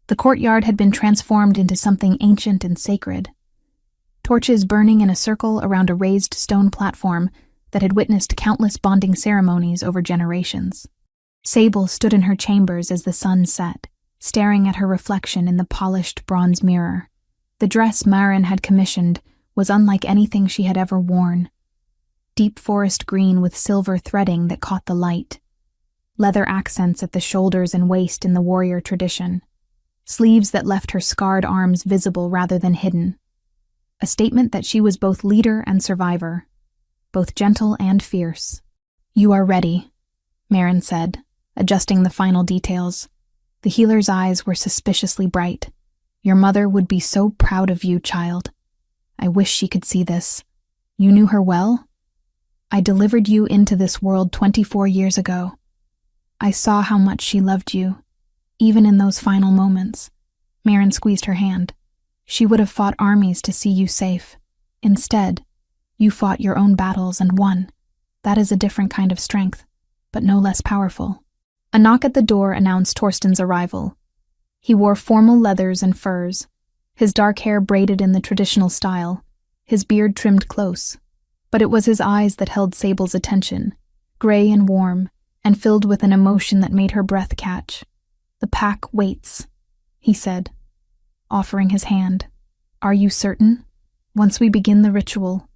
The courtyard had been transformed into something ancient and sacred. Torches burning in a circle around a raised stone platform that had witnessed countless bonding ceremonies over generations. Sable stood in her chambers as the sun set, staring at her reflection in the polished bronze mirror. The dress Maren had commissioned was unlike anything she had ever worn. Deep forest green with silver threading that caught the light. Leather accents at the shoulders and waist in the warrior tradition. Sleeves that left her scarred arms visible rather than hidden. A statement that she was both leader and survivor, both gentle and fierce. "You are ready," Maren said, adjusting the final details. The healer's eyes were suspiciously bright. "Your mother would be so proud of you, child. I wish she could see this. You knew her well? I delivered you into this world 24 years ago. I saw how much she loved you, even in those final moments." Maren squeezed her hand. "She would have fought armies to see you safe. Instead, you fought your own battles and won. That is a different kind of strength, but no less powerful." A knock at the door announced Torsten's arrival. He wore formal leathers and furs, his dark hair braided in the traditional style, his beard trimmed close. But it was his eyes that held Sable's attention, gray and warm, and filled with an emotion that made her breath catch. "The pack waits," he said, offering his hand. "Are you certain? Once we begin the ritual,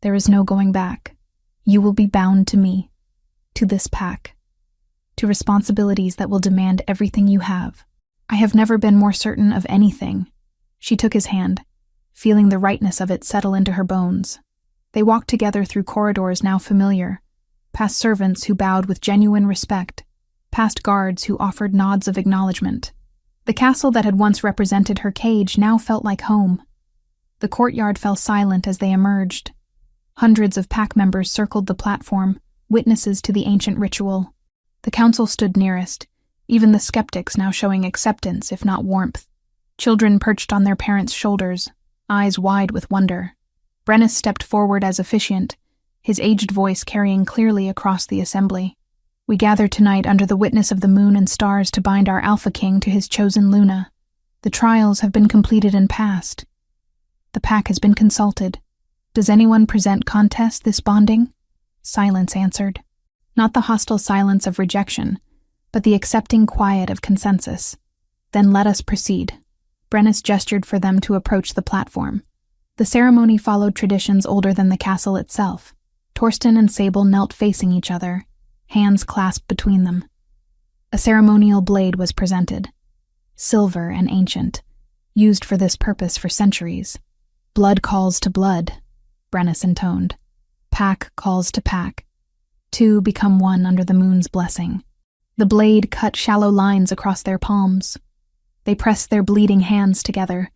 there is no going back. You will be bound to me, to this pack, to responsibilities that will demand everything you have. I have never been more certain of anything." She took his hand, feeling the rightness of it settle into her bones. They walked together through corridors now familiar, past servants who bowed with genuine respect, past guards who offered nods of acknowledgement. The castle that had once represented her cage now felt like home. The courtyard fell silent as they emerged. Hundreds of pack members circled the platform, witnesses to the ancient ritual. The council stood nearest, even the skeptics now showing acceptance, if not warmth. Children perched on their parents' shoulders, eyes wide with wonder. Brennus stepped forward as officiant, his aged voice carrying clearly across the assembly. "We gather tonight under the witness of the moon and stars to bind our Alpha King to his chosen Luna. The trials have been completed and passed. The pack has been consulted. Does anyone present contest this bonding?" Silence answered. Not the hostile silence of rejection, but the accepting quiet of consensus. "Then let us proceed." Brennus gestured for them to approach the platform. The ceremony followed traditions older than the castle itself. Torsten and Sable knelt facing each other, hands clasped between them. A ceremonial blade was presented, silver and ancient, used for this purpose for centuries. Blood calls to blood, Brennus intoned. Pack calls to pack. Two become one under the moon's blessing. The blade cut shallow lines across their palms. They pressed their bleeding hands together,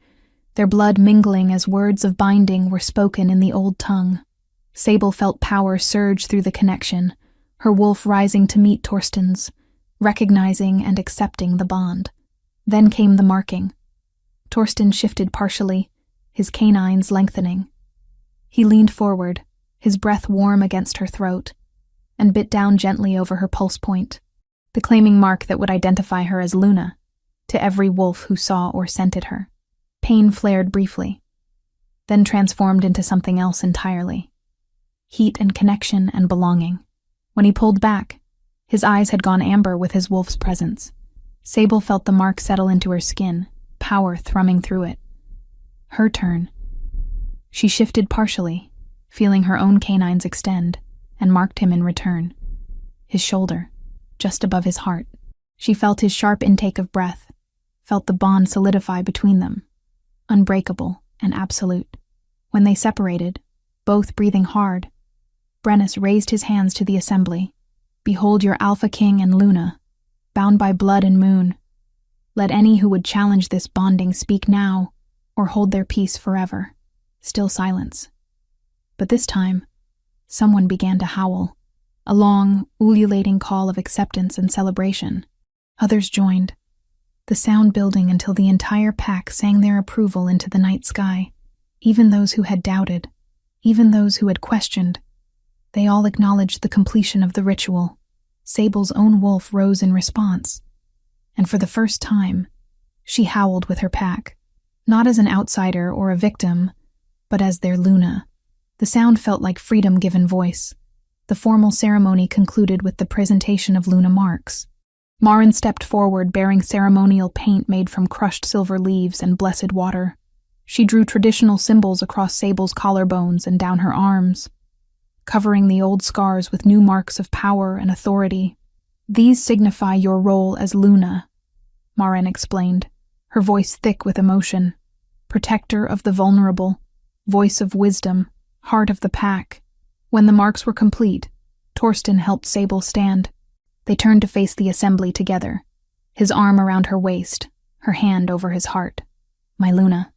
their blood mingling as words of binding were spoken in the old tongue. Sable felt power surge through the connection, her wolf rising to meet Torsten's, recognizing and accepting the bond. Then came the marking. Torsten shifted partially, his canines lengthening. He leaned forward, his breath warm against her throat, and bit down gently over her pulse point, the claiming mark that would identify her as Luna, to every wolf who saw or scented her. Pain flared briefly, then transformed into something else entirely. Heat and connection and belonging. When he pulled back, his eyes had gone amber with his wolf's presence. Sable felt the mark settle into her skin, power thrumming through it. Her turn. She shifted partially, feeling her own canines extend, and marked him in return. His shoulder, just above his heart. She felt his sharp intake of breath, felt the bond solidify between them, unbreakable and absolute. When they separated, both breathing hard, Brennus raised his hands to the assembly. Behold your Alpha King and Luna, bound by blood and moon. Let any who would challenge this bonding speak now, or hold their peace forever. Still silence. But this time, someone began to howl, a long, ululating call of acceptance and celebration. Others joined, the sound building until the entire pack sang their approval into the night sky. Even those who had doubted, even those who had questioned, they all acknowledged the completion of the ritual. Sable's own wolf rose in response, and for the first time, she howled with her pack, not as an outsider or a victim, but as their Luna. The sound felt like freedom given voice. The formal ceremony concluded with the presentation of Luna marks. Marin stepped forward bearing ceremonial paint made from crushed silver leaves and blessed water. She drew traditional symbols across Sable's collarbones and down her arms, covering the old scars with new marks of power and authority. These signify your role as Luna, Marin explained, her voice thick with emotion. Protector of the vulnerable, voice of wisdom, heart of the pack. When the marks were complete, Torsten helped Sable stand. They turned to face the assembly together, his arm around her waist, her hand over his heart. My Luna,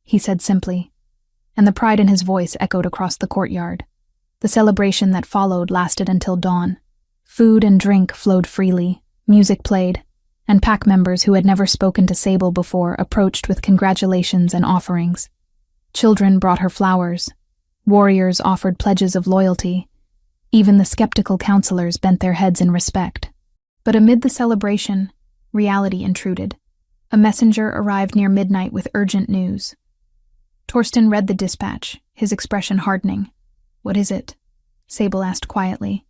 he said simply, and the pride in his voice echoed across the courtyard. The celebration that followed lasted until dawn. Food and drink flowed freely, music played, and pack members who had never spoken to Sable before approached with congratulations and offerings. Children brought her flowers. Warriors offered pledges of loyalty. Even the skeptical counselors bent their heads in respect. But amid the celebration, reality intruded. A messenger arrived near midnight with urgent news. Torsten read the dispatch, his expression hardening. What is it? Sable asked quietly.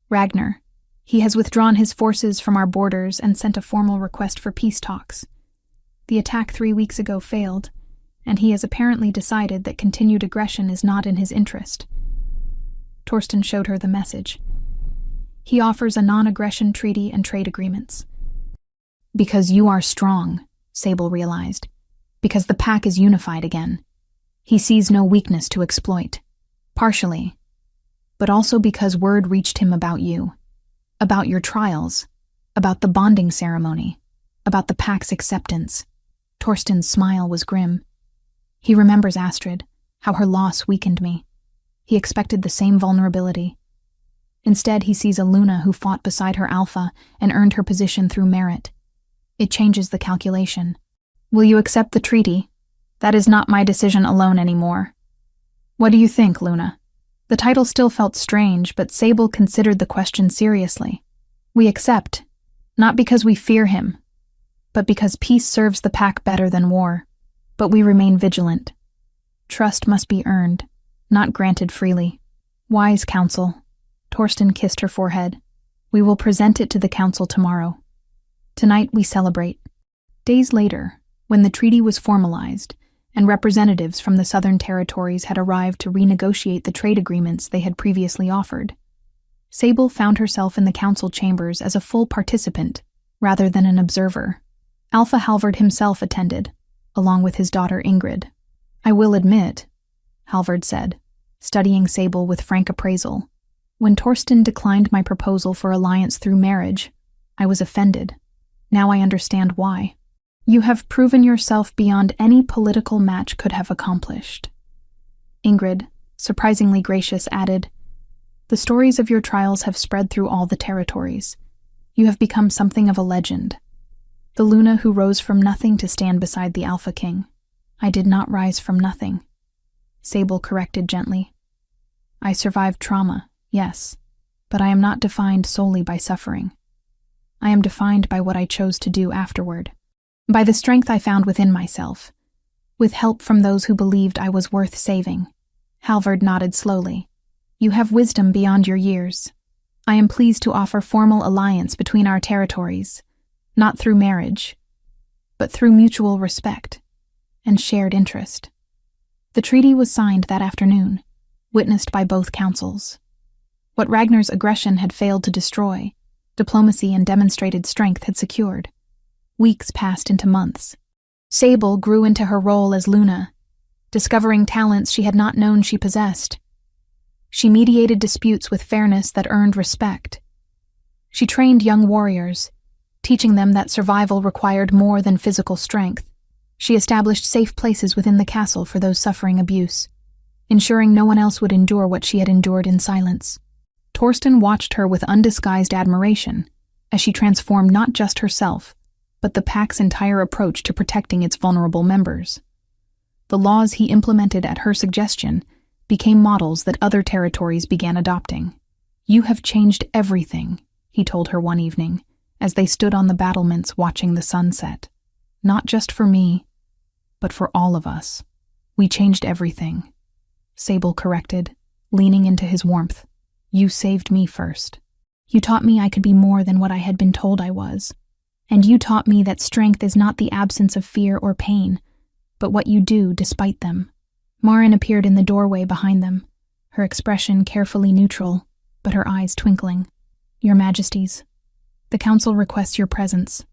Ragnar. He has withdrawn his forces from our borders and sent a formal request for peace talks. The attack 3 weeks ago failed, and he has apparently decided that continued aggression is not in his interest. Torsten showed her the message. He offers a non-aggression treaty and trade agreements. Because you are strong, Sable realized. Because the pack is unified again. He sees no weakness to exploit. Partially. But also because word reached him about you. About your trials. About the bonding ceremony. About the pack's acceptance. Torsten's smile was grim. He remembers Astrid, how her loss weakened me. He expected the same vulnerability. Instead, he sees a Luna who fought beside her Alpha and earned her position through merit. It changes the calculation. Will you accept the treaty? That is not my decision alone anymore. What do you think, Luna? The title still felt strange, but Sable considered the question seriously. We accept, not because we fear him, but because peace serves the pack better than war. But we remain vigilant. Trust must be earned, not granted freely. Wise counsel. Torsten kissed her forehead. We will present it to the council tomorrow. Tonight we celebrate. Days later, when the treaty was formalized, and representatives from the southern territories had arrived to renegotiate the trade agreements they had previously offered. Sable found herself in the council chambers as a full participant, rather than an observer. Alpha Halvard himself attended, along with his daughter Ingrid. "I will admit," Halvard said, studying Sable with frank appraisal, "when Torsten declined my proposal for alliance through marriage, I was offended. Now I understand why. You have proven yourself beyond any political match could have accomplished." Ingrid, surprisingly gracious, added, "The stories of your trials have spread through all the territories. You have become something of a legend. The Luna who rose from nothing to stand beside the Alpha King. I did not rise from nothing," Sable corrected gently. "I survived trauma, yes, but I am not defined solely by suffering. I am defined by what I chose to do afterward, by the strength I found within myself, with help from those who believed I was worth saving." Halvard nodded slowly. "You have wisdom beyond your years. I am pleased to offer formal alliance between our territories, not through marriage, but through mutual respect and shared interest." The treaty was signed that afternoon, witnessed by both councils. What Ragnar's aggression had failed to destroy, diplomacy and demonstrated strength had secured. Weeks passed into months. Sable grew into her role as Luna, discovering talents she had not known she possessed. She mediated disputes with fairness that earned respect. She trained young warriors, teaching them that survival required more than physical strength. She established safe places within the castle for those suffering abuse, ensuring no one else would endure what she had endured in silence. Torsten watched her with undisguised admiration as she transformed not just herself, but the pack's entire approach to protecting its vulnerable members. The laws he implemented at her suggestion became models that other territories began adopting. "You have changed everything," he told her one evening, as they stood on the battlements watching the sunset. "Not just for me, but for all of us. We changed everything," Sable corrected, leaning into his warmth. "You saved me first. You taught me I could be more than what I had been told I was. And you taught me that strength is not the absence of fear or pain, but what you do despite them." Marin appeared in the doorway behind them, her expression carefully neutral, but her eyes twinkling. "Your Majesties, the Council requests your presence.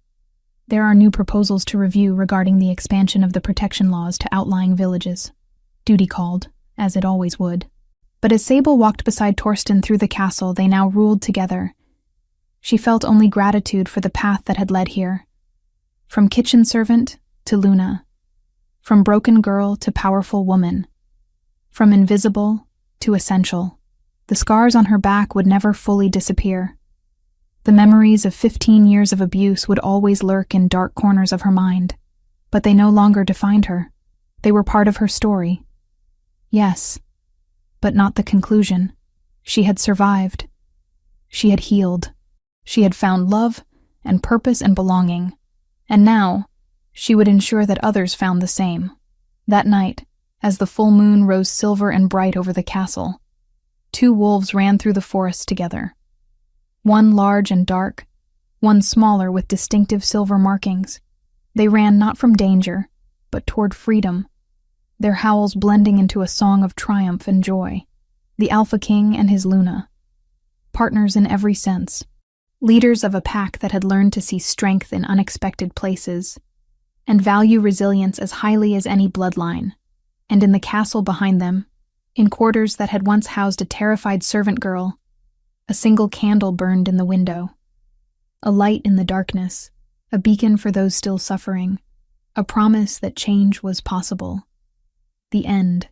There are new proposals to review regarding the expansion of the protection laws to outlying villages." Duty called, as it always would. But as Sable walked beside Torsten through the castle they now ruled together, she felt only gratitude for the path that had led here. From kitchen servant to Luna, from broken girl to powerful woman, from invisible to essential. The scars on her back would never fully disappear. The memories of 15 years of abuse would always lurk in dark corners of her mind, but they no longer defined her. They were part of her story. Yes, but not the conclusion. She had survived. She had healed. She had found love and purpose and belonging. And now, she would ensure that others found the same. That night, as the full moon rose silver and bright over the castle, 2 wolves ran through the forest together. One large and dark, one smaller with distinctive silver markings. They ran not from danger, but toward freedom, their howls blending into a song of triumph and joy. The Alpha King and his Luna, partners in every sense, leaders of a pack that had learned to see strength in unexpected places and value resilience as highly as any bloodline. And in the castle behind them, in quarters that had once housed a terrified servant girl, a single candle burned in the window. A light in the darkness, a beacon for those still suffering, a promise that change was possible. The end.